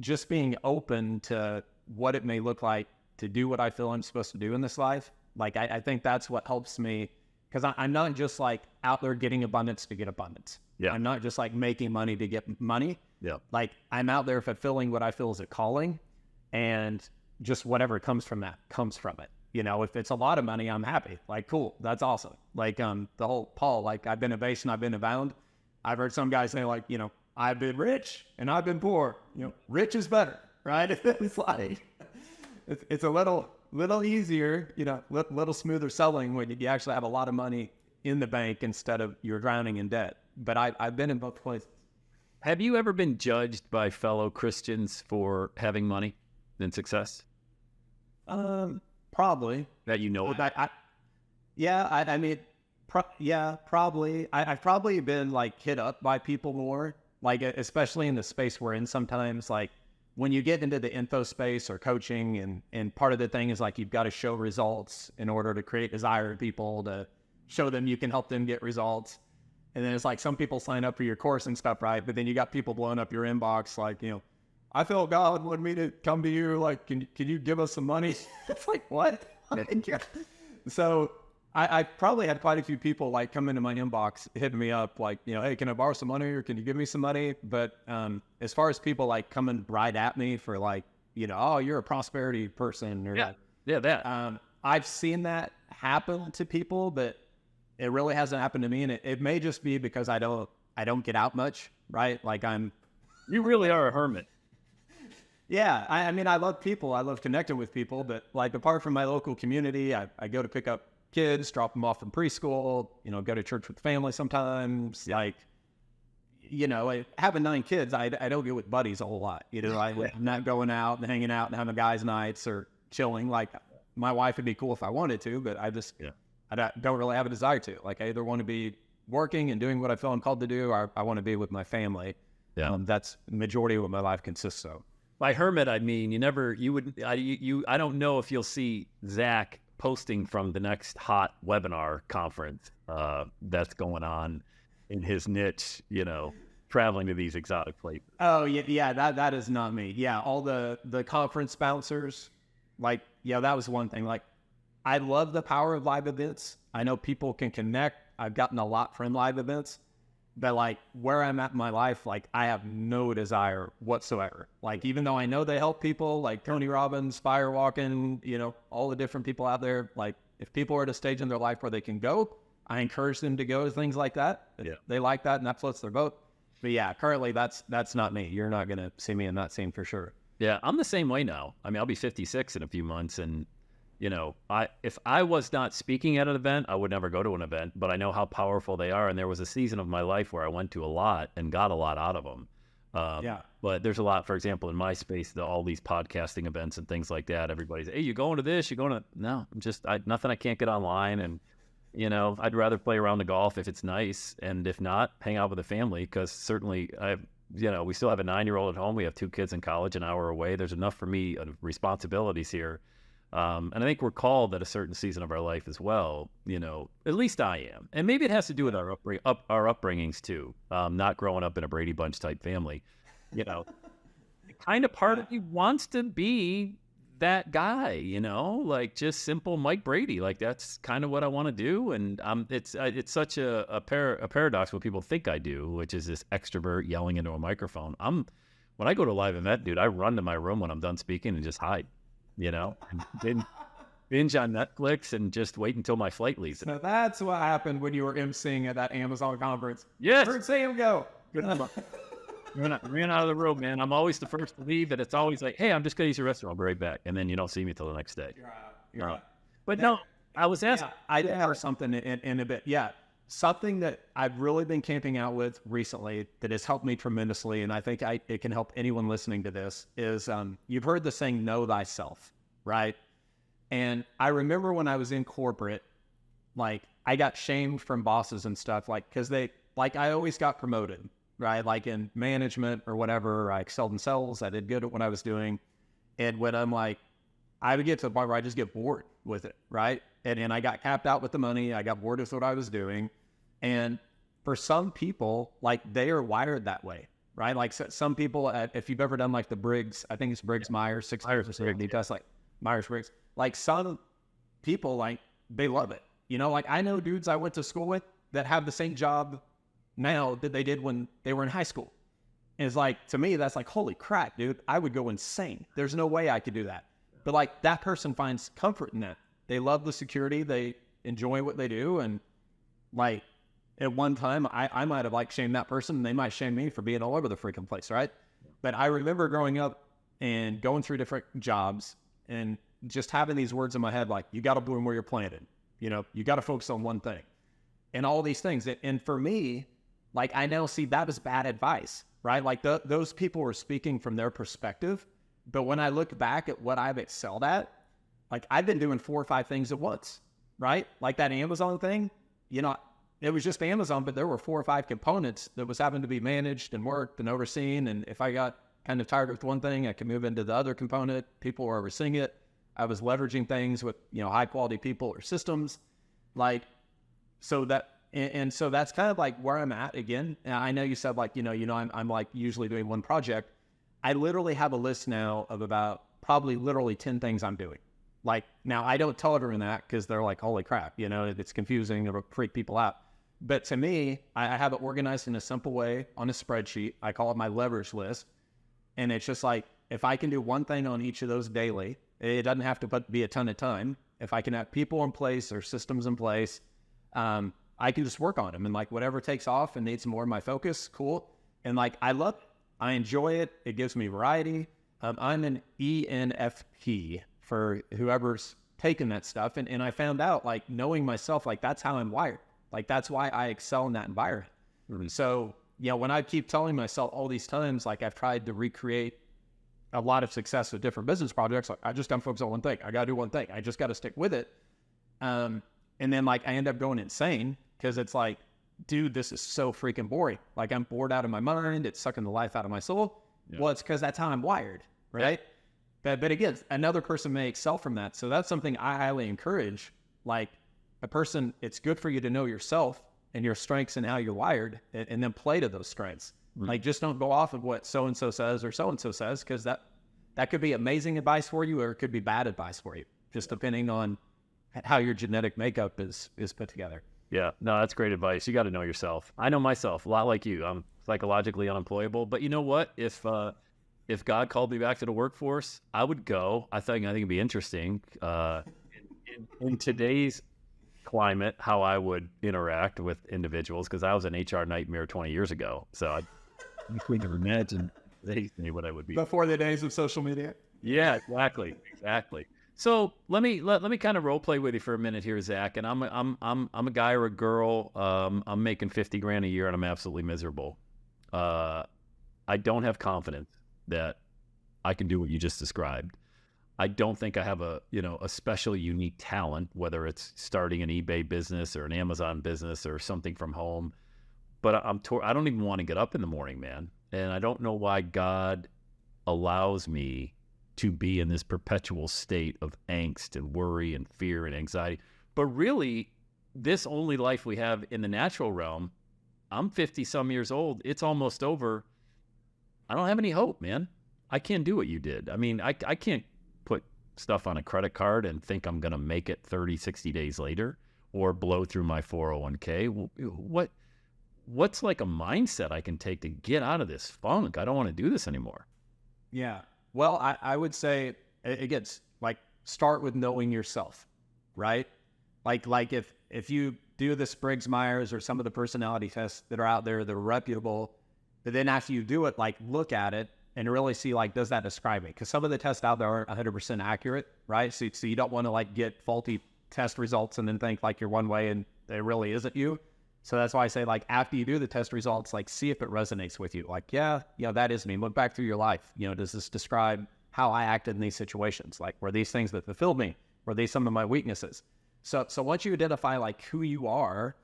just being open to what it may look like to do what I feel I'm supposed to do in this life. Like, I think that's what helps me, because I'm not just like out there getting abundance to get abundance. I'm not just like making money to get money. Like I'm out there fulfilling what I feel is a calling, and just whatever comes from that comes from it. you know, if it's a lot of money, I'm happy. Like, cool, that's awesome. Like, the whole Paul, like, I've been abased and I've been abound. I've heard some guys say, like, you know, I've been rich and I've been poor. You know, rich is better, right? It's like, it's a little easier, you know, little smoother selling when you actually have a lot of money in the bank instead of you're drowning in debt. But I've been in both places. Have you ever been judged by fellow Christians for having money and success? Probably. That you know about? I mean, probably. I've probably been like hit up by people more, like especially in the space we're in sometimes. Like when you get into the info space or coaching, and part of the thing is like you've got to show results in order to create desire in people, to show them you can help them get results. And then it's like some people sign up for your course and stuff, right? But then you got people blowing up your inbox like, you know, I feel God wanted me to come to you. Like, can you give us some money? It's like, what? So I probably had quite a few people like come into my inbox, hitting me up like, you know, hey, can I borrow some money or can you give me some money? But as far as people like coming right at me for like, you know, oh, you're a prosperity person. Or that. I've seen that happen to people, but it really hasn't happened to me. And it may just be because I don't get out much, right? Like You really are a hermit. Yeah, I mean, I love people. I love connecting with people. But like apart from my local community, I go to pick up kids, drop them off in preschool, you know, go to church with family sometimes. Like, you know, having 9 kids, I don't get with buddies a whole lot. You know, I'm not going out and hanging out and having guys' nights or chilling. Like my wife would be cool if I wanted to, but I just I don't really have a desire to. Like I either want to be working and doing what I feel I'm called to do, or I want to be with my family. Yeah, that's the majority of what my life consists of. By hermit, I mean I don't know if you'll see Zach posting from the next hot webinar conference that's going on in his niche, you know, traveling to these exotic places. Oh yeah, that is not me. Yeah, all the conference bouncers, like, yeah, that was one thing. Like, I love the power of live events. I know people can connect. I've gotten a lot from live events. But like where I'm at in my life, like I have no desire whatsoever. Like even though I know they help people, like Tony Robbins, Firewalking, you know, all the different people out there. Like if people are at a stage in their life where they can go, I encourage them to go to things like that. Yeah, they like that and that floats their boat. But yeah, currently that's not me. You're not gonna see me in that scene for sure. Yeah, I'm the same way now. I mean, I'll be 56 in a few months, and you know, if I was not speaking at an event, I would never go to an event, but I know how powerful they are. And there was a season of my life where I went to a lot and got a lot out of them. But there's a lot, for example, in my space, all these podcasting events and things like that. Everybody's, hey, you going to this? You going to? No, I'm just nothing I can't get online. And, you know, I'd rather play around the golf if it's nice. And if not, hang out with the family, because certainly we still have a 9-year-old at home. We have 2 kids in college, an hour away. There's enough for me of responsibilities here. And I think we're called at a certain season of our life as well, you know, at least I am. And maybe it has to do with our upbringings too. Not growing up in a Brady Bunch type family, you know, kind of part of me wants to be that guy, you know, like just simple Mike Brady. Like that's kind of what I want to do. And it's such a paradox what people think I do, which is this extrovert yelling into a microphone. When I go to a live event, dude, I run to my room when I'm done speaking and just hide. You know, and binge on Netflix and just wait until my flight leaves. So that's what happened when you were emceeing at that Amazon conference. Yes. Heard Sam go. Ran out of the room, man. I'm always the first to leave, and it's always like, hey, I'm just going to use the restroom. I'll be right back. And then you don't see me till the next day. You're right. But no, I was asking. Yeah, I did have something in a bit. Yeah. Something that I've really been camping out with recently that has helped me tremendously, and I think it can help anyone listening to this, is you've heard the saying, know thyself, right? And I remember when I was in corporate, like I got shamed from bosses and stuff, like, because I always got promoted, right? Like in management or whatever, I excelled in sales, I did good at what I was doing. And when I'm like, I would get to the point where I just get bored with it, right? And I got capped out with the money, I got bored with what I was doing. And for some people, like they are wired that way, right? Like some people, if you've ever done like the Briggs, I think it's Briggs-Myers, 6 years or so, that's like Myers-Briggs. Like some people, like they love it. You know, like I know dudes I went to school with that have the same job now that they did when they were in high school. And it's like, to me, that's like, holy crap, dude, I would go insane. There's no way I could do that. But like that person finds comfort in that. they love the security. They enjoy what they do. And like at one time, I might have like shamed that person, and they might shame me for being all over the freaking place, right? But I remember growing up and going through different jobs and just having these words in my head, like, you got to bloom where you're planted. You know, you got to focus on one thing and all these things. And for me, like, I now see that as bad advice, right? Like those people were speaking from their perspective. But when I look back at what I've excelled at, like I've been doing 4 or 5 things at once, right? Like that Amazon thing, you know, it was just Amazon, but there were 4 or 5 components that was having to be managed and worked and overseen. And if I got kind of tired with one thing, I could move into the other component. People were overseeing it. I was leveraging things with, you know, high quality people or systems. So that's kind of like where I'm at again. And I know you said like, I'm like usually doing one project. I literally have a list now of about probably literally 10 things I'm doing. Like now I don't tell everyone that because they're like, holy crap, it's confusing, it'll freak people out. But to me, I have it organized in a simple way on a spreadsheet. I call it my leverage list. And it's just like, if I can do one thing on each of those daily, it doesn't have to be a ton of time. If I can have people in place or systems in place, I can just work on them. And like whatever takes off and needs more of my focus, cool. And like, I love it. I enjoy it. It gives me variety. I'm an ENFP for whoever's taken that stuff. And I found out, like, knowing myself, like, that's how I'm wired. Like, that's why I excel in that environment. Mm-hmm. So, when I keep telling myself all these times, like, I've tried to recreate a lot of success with different business projects, like, I just got to focus on one thing. I got to do one thing. I just got to stick with it. And then, like, I end up going insane because it's like, dude, this is so freaking boring. Like, I'm bored out of my mind. It's sucking the life out of my soul. Yeah. Well, it's because that's how I'm wired, right? But again, another person may excel from that. So that's something I highly encourage. Like a person, it's good for you to know yourself and your strengths and how you're wired, and then play to those strengths. Mm-hmm. Like, just don't go off of what so-and-so says or so-and-so says, because that could be amazing advice for you, or it could be bad advice for you, just depending on how your genetic makeup is put together. Yeah, no, that's great advice. You got to know yourself. I know myself a lot like you. I'm psychologically unemployable, but you know what? If God called me back to the workforce, I would go. I think it'd be interesting in today's climate how I would interact with individuals, because I was an HR nightmare 20 years ago. So I couldn't imagine what I would be before the days of social media. Yeah, exactly. So let me kind of role play with you for a minute here, Zach. And I'm a guy or a girl. I'm making $50,000 a year, and I'm absolutely miserable. I don't have confidence that I can do what you just described. I don't think I have a special unique talent, whether it's starting an eBay business or an Amazon business or something from home. But I don't even want to get up in the morning, man. And I don't know why God allows me to be in this perpetual state of angst and worry and fear and anxiety. But really, this only life we have in the natural realm. I'm 50 some years old. It's almost over. I don't have any hope, man. I can't do what you did. I mean, I can't put stuff on a credit card and think I'm going to make it 30, 60 days later, or blow through my 401k. What's like a mindset I can take to get out of this funk? I don't want to do this anymore. Yeah. Well, I would say, again, like, start with knowing yourself, right? Like if you do the Briggs-Myers or some of the personality tests that are out there that are reputable, but then after you do it, like, look at it and really see, like, does that describe me? Because some of the tests out there aren't 100% accurate, right? So you don't want to, like, get faulty test results and then think, like, you're one way and it really isn't you. So that's why I say, like, after you do the test results, like, see if it resonates with you. Like, yeah, that is me. Look back through your life. Does this describe how I acted in these situations? Like, were these things that fulfilled me? Were these some of my weaknesses? So once you identify, like, who you are,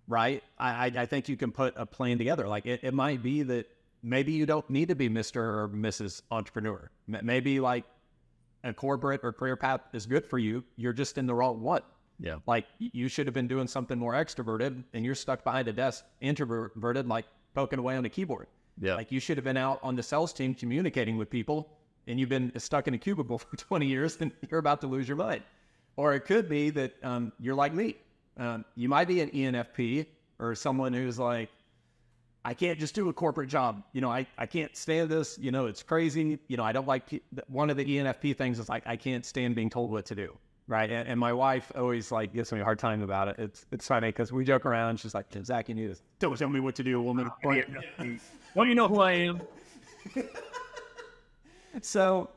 right, I think you can put a plan together. Like, it might be that maybe you don't need to be Mr. or Mrs. Entrepreneur. Maybe, like, a corporate or career path is good for you. You're just in the wrong one. Yeah. Like, you should have been doing something more extroverted, and you're stuck behind a desk, introverted, like poking away on a keyboard. Yeah. Like, you should have been out on the sales team communicating with people, and you've been stuck in a cubicle for 20 years, and you're about to lose your mind. Or it could be that you're like me. You might be an ENFP, or someone who's like, I can't just do a corporate job. I can't stand this. It's crazy. I don't like, one of the ENFP things is like, I can't stand being told what to do. right? And my wife always like gives me a hard time about it. It's funny because we joke around. She's like, Zach, you need this. Don't tell me what to do, woman. Don't you know who I am? So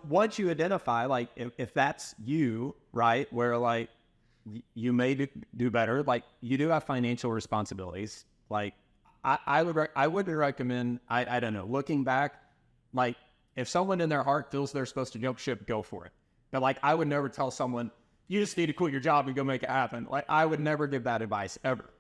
once you identify, like, if that's you, right, where like you may do better, like you do have financial responsibilities. Like I would recommend, I don't know, looking back, like if someone in their heart feels they're supposed to jump ship, go for it. But like, I would never tell someone, you just need to quit your job and go make it happen. Like, I would never give that advice, ever.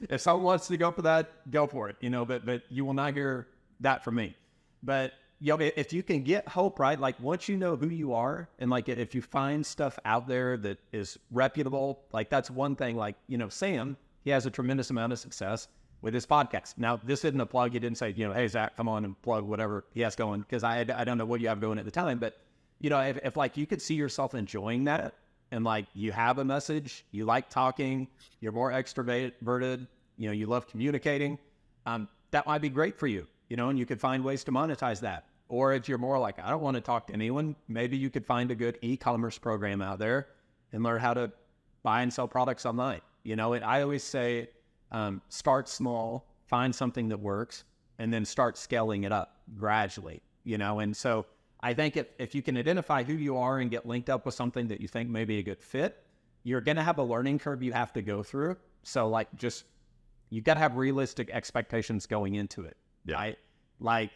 If someone wants to go for that, go for it, you know, but you will not hear that from me. But, you know, if you can get hope, right? Like, once you know who you are, and like, if you find stuff out there that is reputable, like that's one thing. Like, you know, Sam, he has a tremendous amount of success with his podcast. Now, this isn't a plug. He didn't say, you know, hey, Zach, come on and plug whatever he has going, because I don't know what you have going at the time. But, you know, if like you could see yourself enjoying that, and like you have a message, you like talking, you're more extroverted, you know, you love communicating, that might be great for you, you know, and you could find ways to monetize that. Or if you're more like, I don't want to talk to anyone, maybe you could find a good e-commerce program out there and learn how to buy and sell products online. You know, and I always say, start small, find something that works, and then start scaling it up gradually, you know. And so I think if you can identify who you are and get linked up with something that you think may be a good fit, you're going to have a learning curve you have to go through. So like, just, you got to have realistic expectations going into it. Yeah. Right? Like,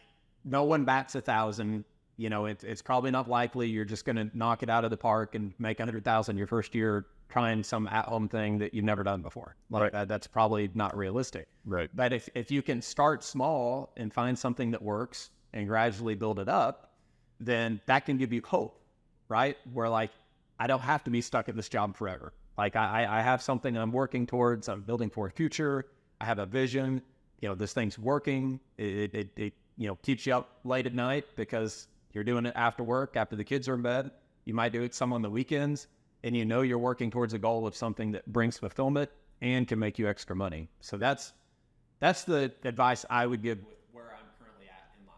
no one bats 1,000. You know, it's probably not likely you're just going to knock it out of the park and make 100,000 your first year trying some at-home thing that you've never done before. Like that's probably not realistic. Right. But if you can start small and find something that works and gradually build it up, then that can give you hope, right? Where like, I don't have to be stuck at this job forever. Like I have something I'm working towards. I'm building for a future. I have a vision. You know, this thing's working. It you know, keeps you up late at night because you're doing it after work, after the kids are in bed. You might do it some on the weekends, and you know you're working towards a goal of something that brings fulfillment and can make you extra money. So that's the advice I would give with where I'm currently at in life.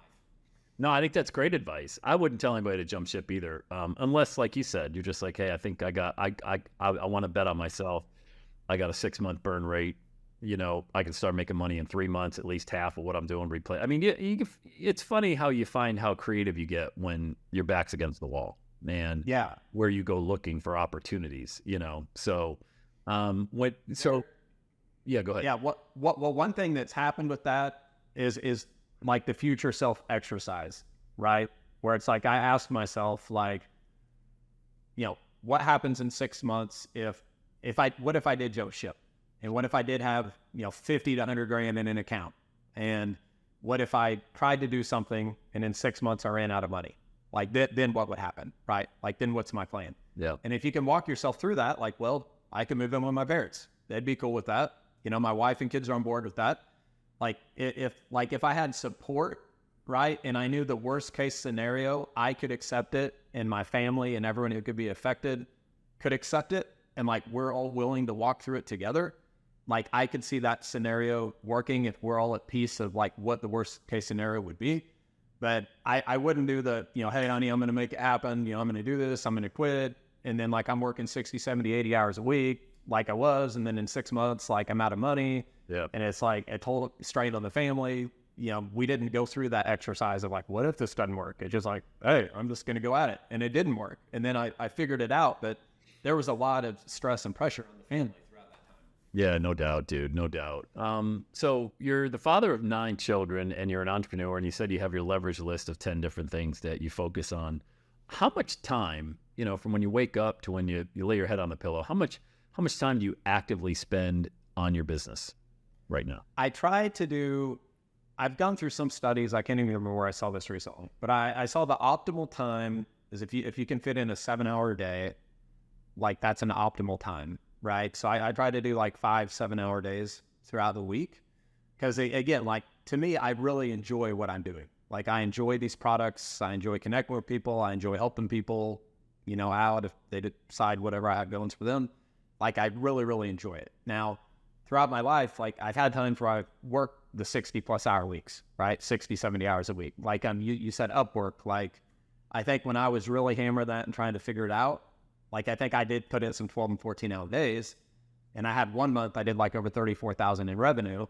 No, I think that's great advice. I wouldn't tell anybody to jump ship either, unless, like you said, you're just like, hey, I think I want to bet on myself. I got a 6-month burn rate. You know, I can start making money in 3 months, at least half of what I'm doing. Replay. I mean, it's funny how you find how creative you get when your back's against the wall, and yeah, where you go looking for opportunities. You know, so yeah, go ahead. Yeah, well, one thing that's happened with that is like the future self exercise, right? Where it's like, I ask myself, like, you know, what happens in 6 months what if I did jump ship? And what if I did have, you know, 50 to 100 grand in an account? And what if I tried to do something and in 6 months I ran out of money? Like, then what would happen, right? Like, then what's my plan? Yeah. And if you can walk yourself through that, like, well, I can move in with my parents. They'd be cool with that. You know, my wife and kids are on board with that. Like, if I had support, right, and I knew the worst case scenario, I could accept it, and my family and everyone who could be affected could accept it, and like, we're all willing to walk through it together. Like, I could see that scenario working if we're all at peace of like what the worst case scenario would be. But I wouldn't do the, you know, hey, honey, I'm going to make it happen. You know, I'm going to do this. I'm going to quit. And then like, I'm working 60, 70, 80 hours a week like I was. And then in 6 months, like, I'm out of money. Yeah. And it's like a total strain on the family. You know, we didn't go through that exercise of like, what if this doesn't work? It's just like, hey, I'm just going to go at it. And it didn't work. And then I figured it out. But there was a lot of stress and pressure on the family. Yeah, no doubt, dude. No doubt. So you're the father of 9 children and you're an entrepreneur, and you said you have your leverage list of 10 different things that you focus on. How much time, you know, from when you wake up to when you lay your head on the pillow, how much time do you actively spend on your business right now? I try to do, I've gone through some studies. I can't even remember where I saw this recently, but I saw the optimal time is if you can fit in a 7-hour day, like that's an optimal time. Right. So I try to do like 5-7 hour days throughout the week. Because again, like, to me, I really enjoy what I'm doing. Like, I enjoy these products. I enjoy connecting with people. I enjoy helping people, you know, out if they decide whatever I have going for them. Like, I really, really enjoy it. Now, throughout my life, like, I've had times where I work the 60+ hour weeks, right? 60, 70 hours a week. Like, you said Upwork, like, I think when I was really hammering that and trying to figure it out, like I think I did put in some 12 and 14-hour days, and I had one month I did like over 34,000 in revenue,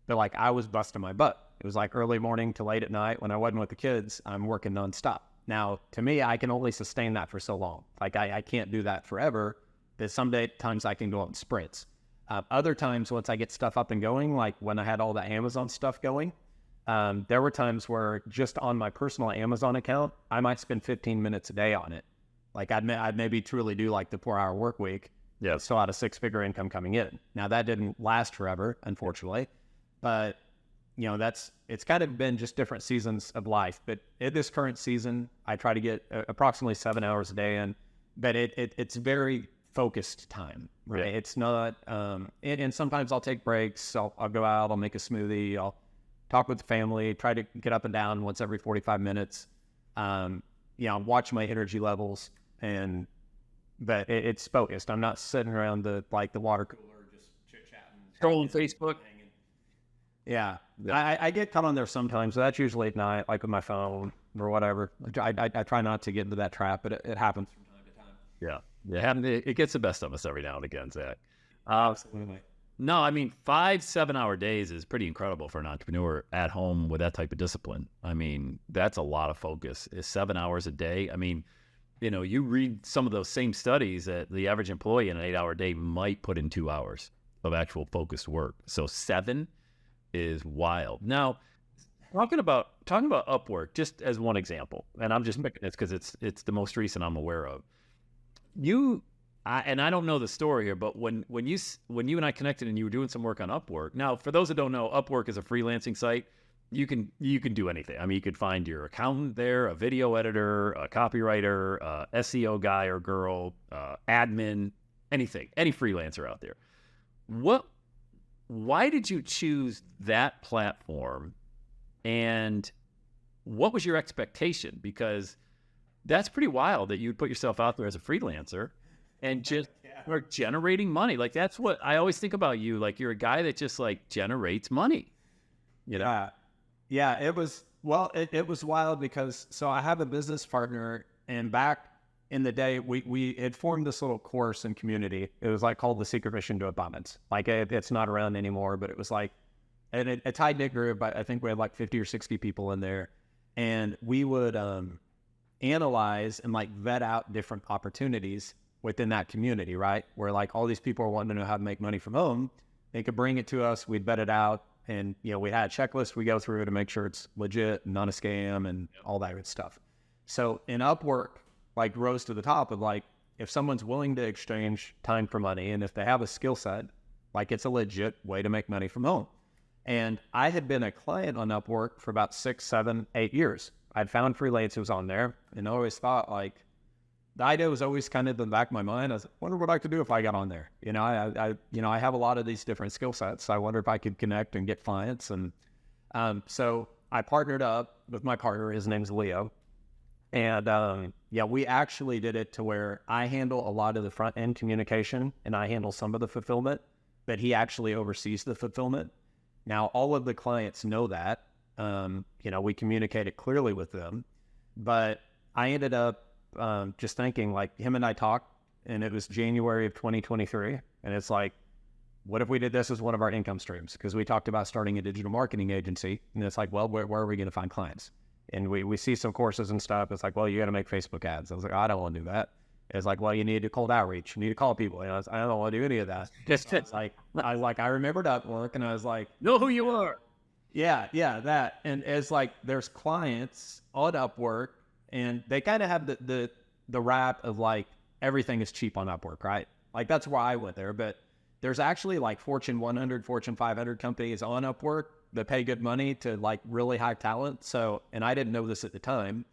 but like I was busting my butt. It was like early morning to late at night when I wasn't with the kids. I'm working nonstop. Now, to me, I can only sustain that for so long. Like I can't do that forever. But times I can go out in sprints. Other times, once I get stuff up and going, like when I had all the Amazon stuff going, there were times where just on my personal Amazon account, I might spend 15 minutes a day on it. Like I'd maybe truly do like the 4-hour work week. Yeah. Still had a 6-figure income coming in. Now that didn't last forever, unfortunately, but you know, it's kind of been just different seasons of life. But in this current season, I try to get approximately 7 hours a day in, but it's very focused time, right? Yeah. It's not, and sometimes I'll take breaks. I'll go out, I'll make a smoothie, I'll talk with the family, try to get up and down once every 45 minutes. Watch my energy levels, but it's focused. I'm not sitting around the water cooler just chit-chatting. Scrolling Facebook. Yeah. I get caught on there sometimes. So that's usually at night, like with my phone or whatever. I try not to get into that trap, but it happens from time to time. Yeah. It gets the best of us every now and again, Zach. Absolutely. No, I mean, 5 7-hour days is pretty incredible for an entrepreneur at home with that type of discipline. I mean, that's a lot of focus. Is 7 hours a day. I mean, you know, you read some of those same studies that the average employee in an 8-hour day might put in 2 hours of actual focused work. So 7 is wild. Now, talking about Upwork, just as one example, and I'm just picking this because it's the most recent I'm aware of. I don't know the story here, but when you and I connected and you were doing some work on Upwork. Now, for those that don't know, Upwork is a freelancing site. You can do anything. I mean, you could find your accountant there, a video editor, a copywriter, SEO guy or girl, admin, anything, any freelancer out there. Why did you choose that platform, and what was your expectation? Because that's pretty wild that you'd put yourself out there as a freelancer and just are generating money. Like, that's what I always think about you. Like, you're a guy that just like generates money, you know? Yeah, it was wild because, so I have a business partner, and back in the day, we had formed this little course and community. It was like called The Secret Mission to Abundance. Like it's not around anymore, but it was like, and a tight-knit group. I think we had like 50 or 60 people in there, and we would analyze and like vet out different opportunities within that community, right? Where like all these people are wanting to know how to make money from home. They could bring it to us. We'd vet it out. And, you know, we had a checklist we go through to make sure it's legit and not a scam and all that good stuff. So in Upwork, like rose to the top of like, if someone's willing to exchange time for money, and if they have a skill set, like it's a legit way to make money from home. And I had been a client on Upwork for about 6, 7, 8 years. I'd found freelancers on there, and I always thought like, the idea was always kind of in the back of my mind. I was like, wonder what I could do if I got on there. You know, I have a lot of these different skill sets. I wonder if I could connect and get clients. And so I partnered up with my partner. His name's Leo. And we actually did it to where I handle a lot of the front end communication and I handle some of the fulfillment, but he actually oversees the fulfillment. Now, all of the clients know that. We communicate it clearly with them, but I ended up just thinking, like, him and I talked, and it was January of 2023. And it's like, what if we did this as one of our income streams? Because we talked about starting a digital marketing agency. And it's like, well, where are we going to find clients? And we see some courses and stuff. It's like, well, you got to make Facebook ads. I was like, I don't want to do that. It's like, well, you need to cold outreach. You need to call people. I don't want to do any of that. It's like, I remembered Upwork, and I was like, know who you are. Yeah, that. And it's like, there's clients on Upwork, and they kind of have the rap of like, everything is cheap on Upwork, right? Like, that's why I went there. But there's actually like Fortune 100, Fortune 500 companies on Upwork that pay good money to like really high talent. So, and I didn't know this at the time,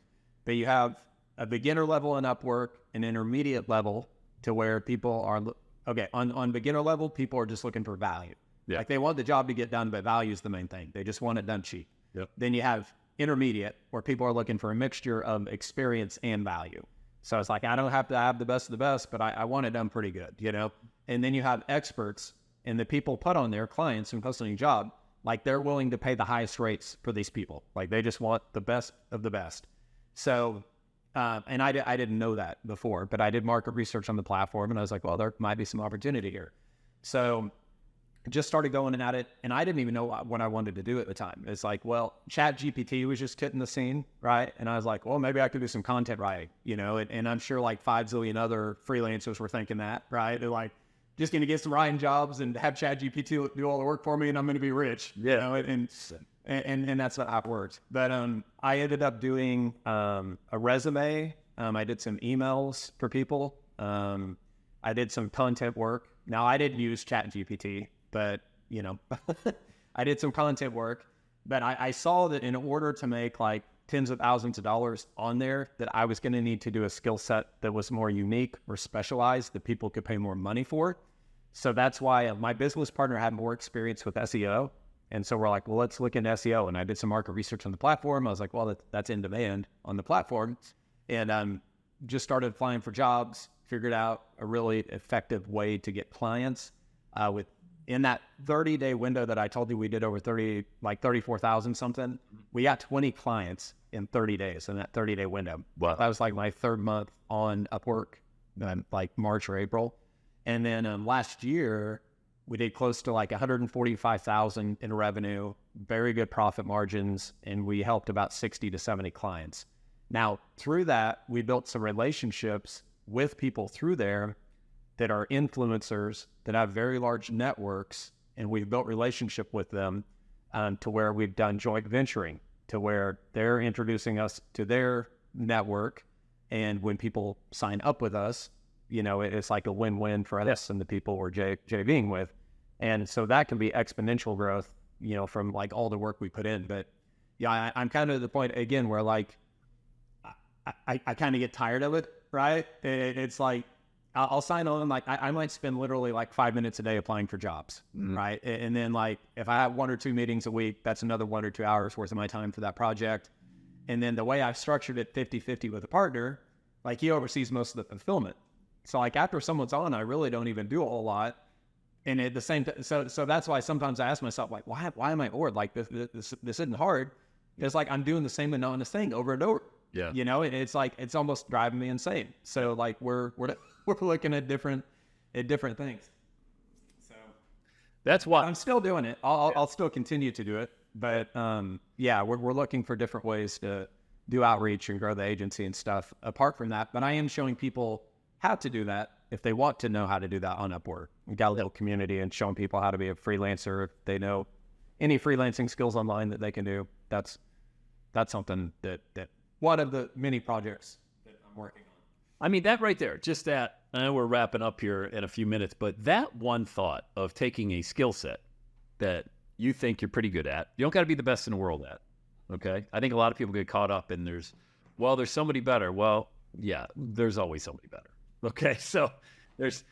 but you have a beginner level on Upwork, an intermediate level to where people are, on beginner level, people are just looking for value. Yeah. Like, they want the job to get done, but value is the main thing. They just want it done cheap. Yep. Then you have intermediate, where people are looking for a mixture of experience and value. So it's like, I don't have to have the best of the best, but I want it done pretty good, you know? And then you have experts, and the people put on their clients and posting a job, like, they're willing to pay the highest rates for these people. Like, they just want the best of the best. So And I didn't know that before, but I did market research on the platform, and I was like, well, there might be some opportunity here. So just started going at it, and I didn't even know what I wanted to do at the time. It's like, well, Chat GPT was just hitting the scene, right? And I was like, well, maybe I could do some content writing, you know? And I'm sure like 5 zillion other freelancers were thinking that, right? They're like, just going to get some writing jobs and have Chat GPT do all the work for me, and I'm going to be rich, you know? And that's not how it works. But I ended up doing a resume. I did some emails for people. I did some content work. Now, I didn't use Chat GPT, but, you know, I did some content work. But I saw that in order to make like tens of thousands of dollars on there, that I was going to need to do a skill set that was more unique or specialized that people could pay more money for. So that's why my business partner had more experience with SEO. And so we're like, well, let's look into SEO. And I did some market research on the platform. I was like, well, that's in demand on the platform. And just started applying for jobs, figured out a really effective way to get clients. In that 30-day window that I told you we did over 34,000 something, we got 20 clients in 30 days in that 30-day window. Wow. That was like my third month on Upwork, like March or April. And then last year, we did close to like 145,000 in revenue, very good profit margins, and we helped about 60 to 70 clients. Now, through that, we built some relationships with people through there that are influencers that have very large networks, and we've built relationship with them to where we've done joint venturing, to where they're introducing us to their network. And when people sign up with us, you know, it's like a win-win for us and the people we're JVing with. And so that can be exponential growth, you know, from like all the work we put in. But yeah, I'm kind of at the point again where like, I kind of get tired of it, right? It's like, I'll sign on, like I might spend literally like 5 minutes a day applying for jobs, right? And then like, if I have 1 or 2 meetings a week, that's another 1 or 2 hours worth of my time for that project. And then the way I've structured it 50-50 with a partner, like he oversees most of the fulfillment. So like after someone's on, I really don't even do a whole lot. And at the same time, so that's why sometimes I ask myself, like, why am I bored? Like this isn't hard. It's like I'm doing the same monotonous thing over and over. Yeah. You know, it's like, it's almost driving me insane. So like we're looking at different things. So That's why I'm still doing it. I'll still continue to do it. But yeah, we're looking for different ways to do outreach and grow the agency and stuff apart from that. But I am showing people how to do that if they want to know how to do that on Upwork. We've got a little community and showing people how to be a freelancer. If they know any freelancing skills online that they can do, that's something that one of the many projects that I'm working on. I mean, that right there, just that, I know we're wrapping up here in a few minutes, but that one thought of taking a skill set that you think you're pretty good at, you don't got to be the best in the world at, okay? I think a lot of people get caught up in there's somebody better. Well, yeah, there's always somebody better, okay? So there's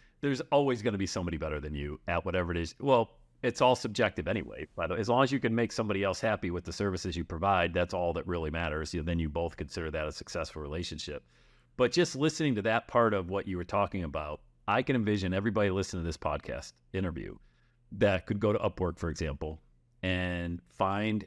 always going to be somebody better than you at whatever it is. Well, it's all subjective anyway, by the way. As long as you can make somebody else happy with the services you provide, that's all that really matters. Then you both consider that a successful relationship. But just listening to that part of what you were talking about, I can envision everybody listening to this podcast interview that could go to Upwork, for example, and find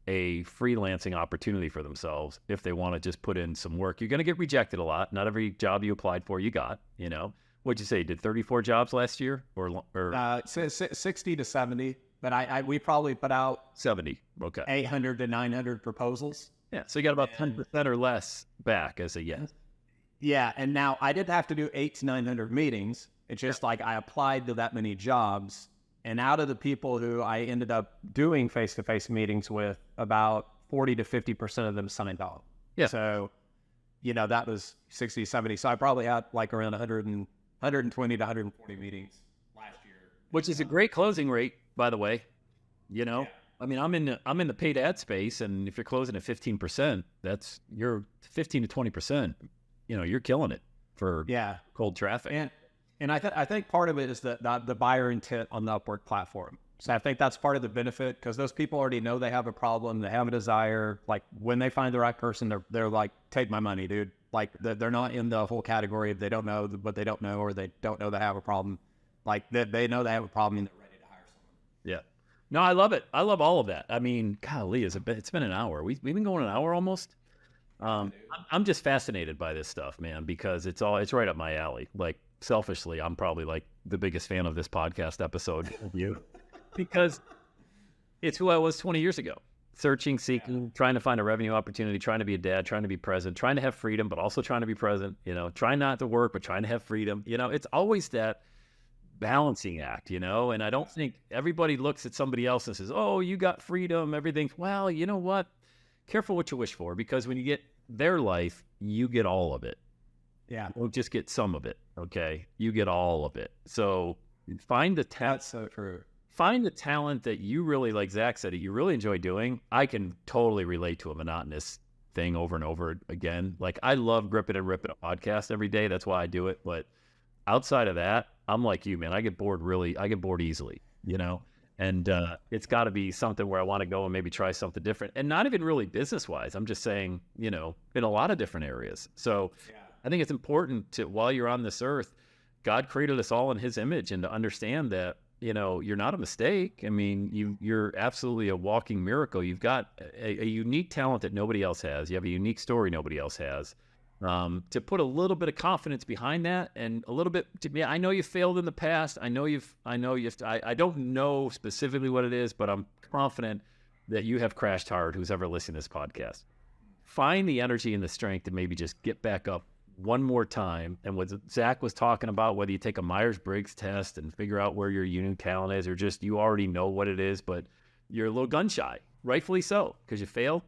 a freelancing opportunity for themselves if they want to just put in some work. You're going to get rejected a lot. Not every job you applied for, you got, you know. What'd you say? You did 34 jobs last year or 60 to 70, but we probably put out 70. Okay. 800 to 900 proposals. Yeah. So you got about 10% or less back as a yes. Yeah. And now I didn't have to do 800 to 900 meetings. It's just like I applied to that many jobs, and out of the people who I ended up doing face-to-face meetings with, about 40 to 50% of them signed on. Yeah. So, you know, that was 60, 70. So I probably had like around 120 to 140 meetings last year, which is a great closing rate, by the way. You know, yeah. I mean, I'm in the paid ad space, and if you're closing at 15%, that's you're 15 to 20%. You know, you're killing it for cold traffic. And I think part of it is the buyer intent on the Upwork platform. So I think that's part of the benefit, because those people already know they have a problem, they have a desire. Like when they find the right person, they're like, take my money, dude. Like they're not in the whole category of they don't know what they don't know, or they don't know they have a problem. Like they know they have a problem and they're ready to hire someone. Yeah. No, I love it. I love all of that. I mean, golly, it's been an hour. We've been going an hour almost. I'm just fascinated by this stuff, man, because it's right up my alley. Like selfishly, I'm probably like the biggest fan of this podcast episode of you because it's who I was 20 years ago. Searching, seeking, trying to find a revenue opportunity, trying to be a dad, trying to be present, trying to have freedom, but also trying to be present, trying not to work, but trying to have freedom. It's always that balancing act, and I don't think everybody looks at somebody else and says, oh, you got freedom, everything's, well, you know what? Careful what you wish for, because when you get their life, you get all of it. Yeah. You don't just get some of it, okay? You get all of it. So find the talent. That's so true. Find the talent that you really, like Zach said, you really enjoy doing. I can totally relate to a monotonous thing over and over again. Like I love gripping and ripping a podcast every day. That's why I do it. But outside of that, I'm like you, man. I get bored easily, and it's got to be something where I want to go and maybe try something different, and not even really business wise. I'm just saying, in a lot of different areas. So I think it's important to, while you're on this earth, God created us all in his image, and to understand that, you're not a mistake. I mean, you're absolutely a walking miracle. You've got a unique talent that nobody else has. You have a unique story nobody else has. To put a little bit of confidence behind that, and a little bit, I know you failed in the past. I don't know specifically what it is, but I'm confident that you have crashed hard, who's ever listened to this podcast. Find the energy and the strength to maybe just get back up one more time. And what Zach was talking about, whether you take a Myers-Briggs test and figure out where your unique talent is, or just you already know what it is, but you're a little gun shy, rightfully so, because you failed.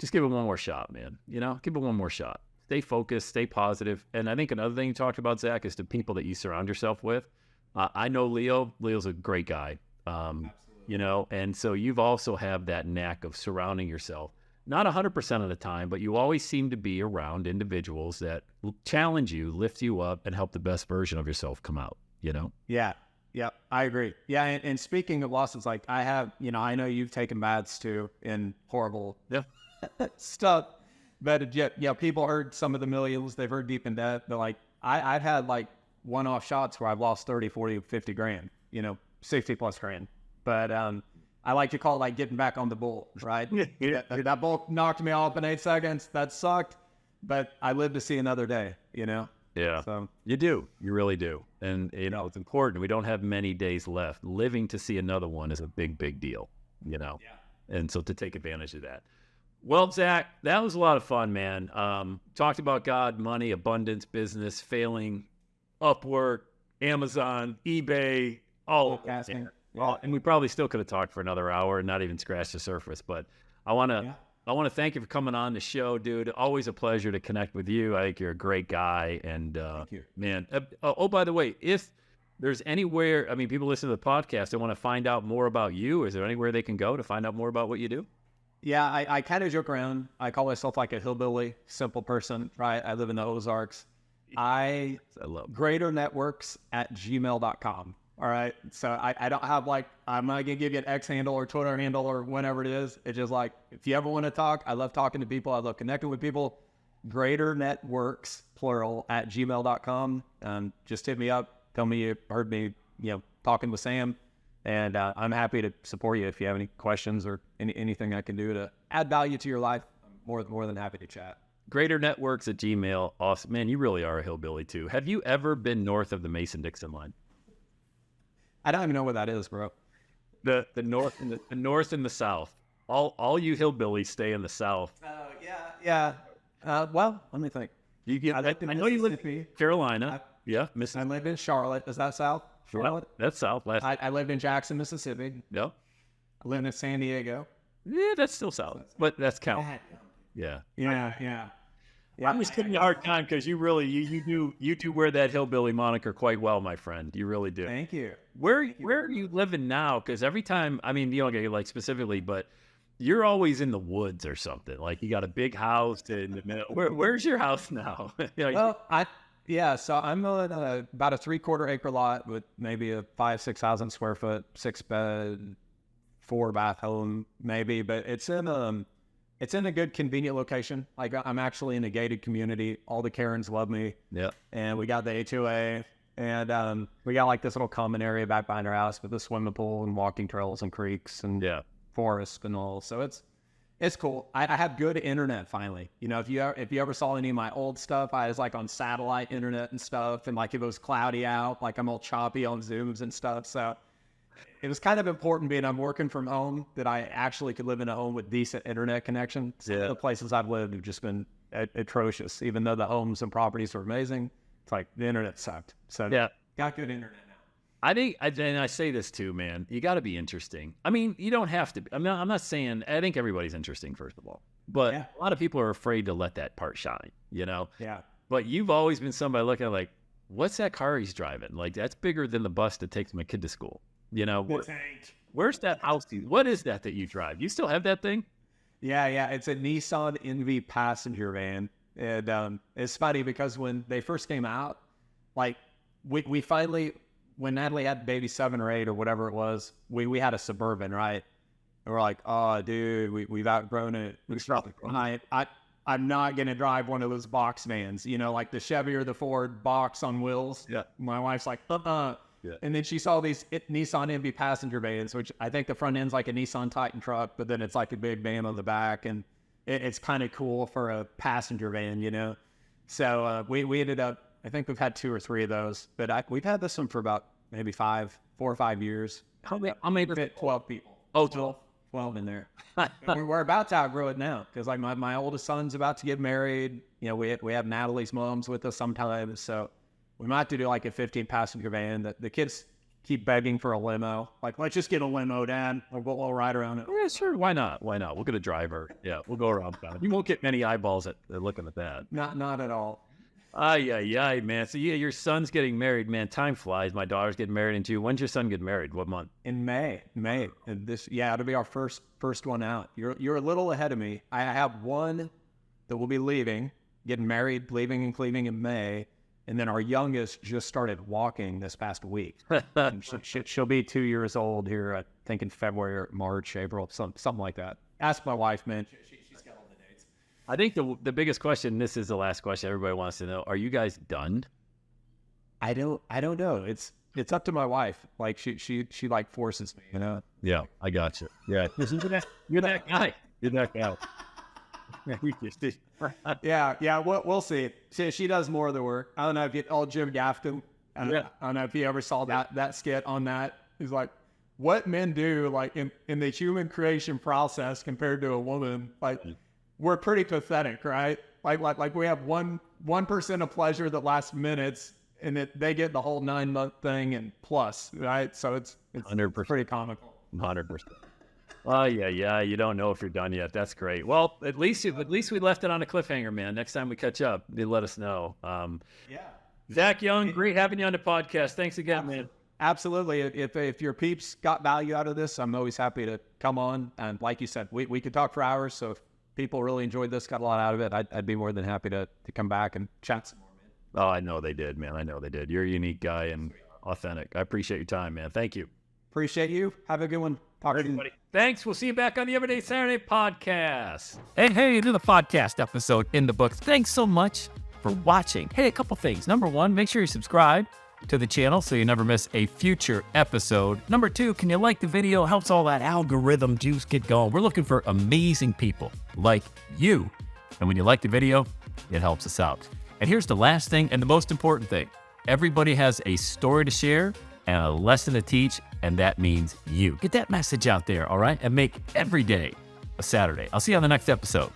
Just give it one more shot, man. Give it one more shot. Stay focused, stay positive. And I think another thing you talked about, Zach, is the people that you surround yourself with. I know Leo. Leo's a great guy. And so you've also have that knack of surrounding yourself. Not 100% of the time, but you always seem to be around individuals that challenge you, lift you up, and help the best version of yourself come out, Yeah. Yeah, I agree. Yeah. And speaking of losses, like I have, I know you've taken baths too in horrible stuff, but people heard some of the millions, they've heard deep in debt, but like I've had like one-off shots where I've lost 30, 40, 50 grand, 60 plus grand. But, I like to call it like getting back on the bull, right? That bull knocked me off in 8 seconds. That sucked, but I lived to see another day, Yeah, So you do. You really do. And, it's important. We don't have many days left. Living to see another one is a big, big deal, Yeah. And so to take advantage of that. Well, Zach, that was a lot of fun, man. Talked about God, money, abundance, business, failing, Upwork, Amazon, eBay, all casting. Well, and we probably still could have talked for another hour and not even scratched the surface. But I want to thank you for coming on the show, dude. Always a pleasure to connect with you. I think you're a great guy, and thank you, man. By the way, if there's anywhere, people listen to the podcast, they want to find out more about you. Is there anywhere they can go to find out more about what you do? Yeah, I kind of joke around. I call myself like a hillbilly, simple person, right? I live in the Ozarks. I love greaternetworks@gmail.com. All right. So I don't have I'm not going to give you an X handle or Twitter handle or whatever it is. It's just like, if you ever want to talk, I love talking to people. I love connecting with people. Greaternetworks, plural, @gmail.com. Just hit me up. Tell me you heard me, talking with Sam. And I'm happy to support you if you have any questions or anything I can do to add value to your life. I'm more than happy to chat. Greaternetworks@gmail. Awesome. Man, you really are a hillbilly too. Have you ever been north of the Mason-Dixon line? I don't even know what that is, bro. The north and the north and the south. All you hillbillies stay in the south. Oh yeah. Well, let me think. I know you live in Carolina. I live in Charlotte. Is that south? Charlotte. That's south. I lived in Jackson, Mississippi. Yep. I lived in San Diego. Yeah, that's still south, but that's count. Yeah. I'm just giving you a hard time because you really you do wear that hillbilly moniker quite well, my friend. You really do. Thank you. Where are you living now? Because every time, you don't get like specifically, but you're always in the woods or something. Like you got a big house in the middle. Where's your house now? So I'm on about a 3/4 acre lot with maybe a 6,000 square foot, 6-bed, 4-bath home, maybe, but it's in a good convenient location. Like I'm actually in a gated community. All the Karens love me. Yeah. And we got the HOA, and we got like this little common area back behind our house with a swimming pool and walking trails and creeks and forest and all. So It's cool. I have good internet finally. You know, if you ever saw any of my old stuff, I was like on satellite internet and stuff, and like if it was cloudy out, like I'm all choppy on Zooms and stuff. So it was kind of important being I'm working from home that I actually could live in a home with decent internet connection. Some of the places I've lived have just been atrocious, even though the homes and properties were amazing. It's like the internet sucked. So got good internet. I think, and I say this too, man, you got to be interesting. I mean, you don't have to be. I'm not saying, I think everybody's interesting, first of all. But a lot of people are afraid to let that part shine, you know? Yeah. But you've always been somebody looking at like, what's that car he's driving? Like, that's bigger than the bus that takes my kid to school. You know? Where's that house? What is that you drive? You still have that thing? Yeah. It's a Nissan NV passenger van. And it's funny because when they first came out, like, we finally... When Natalie had baby 7 or 8 or whatever it was, we had a Suburban, right? And we're like, oh, dude, we've outgrown it. I'm not going to drive one of those box vans, you know, like the Chevy or the Ford box on wheels. Yeah. My wife's like, Yeah. And then she saw these Nissan NV passenger vans, which I think the front end's like a Nissan Titan truck, but then it's like a big van on the back. And it's kind of cool for a passenger van, you know? So we ended up, I think we've had 2 or 3 of those, but we've had this one for about maybe 4 or 5 years. How many? Fit 12 people. Oh, 12 in there. we're about to outgrow it now because like my oldest son's about to get married. You know, we have Natalie's mom's with us sometimes, so we might have to do like a 15-passenger van. The kids keep begging for a limo. Like, let's just get a limo, Dad. We'll ride around it. Yeah, sure. Why not? We'll get a driver. Yeah, we'll go around town. You won't get many eyeballs at looking at that. Not at all. Ay, man. So your son's getting married, man. Time flies. My daughter's getting married in June. When's your son get married? What month? In May. And it'll be our first one out. You're a little ahead of me. I have one that will be getting married, leaving and cleaving in May. And then our youngest just started walking this past week. She'll be 2 years old here, I think in February or March, April, something like that. Ask my wife, man. She's got all the dates. I think the biggest question, this is the last question everybody wants to know, are you guys done? I don't know. It's up to my wife. Like she like forces me, you know? Yeah, I got you. Yeah. You're that guy. You're that guy. Yeah, we'll see. She does more of the work. I don't know if Jim Gaffigan. I don't know if you ever saw that skit on that. He's like, what men do like in the human creation process compared to a woman, like we're pretty pathetic, right? Like we have 1% of pleasure that lasts minutes, and they get the whole 9-month thing and plus, right? So it's 100%. Pretty comical. 100%. Oh, yeah. You don't know if you're done yet. That's great. Well, at least we left it on a cliffhanger, man. Next time we catch up, they let us know. Zach Young, great having you on the podcast. Thanks again, man. Absolutely. If your peeps got value out of this, I'm always happy to come on. And like you said, we could talk for hours. So if people really enjoyed this, got a lot out of it, I'd be more than happy to come back and chat some more, man. Oh, I know they did, man. I know they did. You're a unique guy and authentic. I appreciate your time, man. Thank you. Appreciate you. Have a good one. Talk to you. Thanks. We'll see you back on the Everyday Saturday podcast. Hey, another podcast episode in the books. Thanks so much for watching. Hey, a couple things. Number 1, make sure you subscribe to the channel so you never miss a future episode. Number 2, can you like the video? Helps all that algorithm juice get going. We're looking for amazing people like you. And when you like the video, it helps us out. And here's the last thing and the most important thing. Everybody has a story to share and a lesson to teach, and that means you. Get that message out there, all right? And make every day a Saturday. I'll see you on the next episode.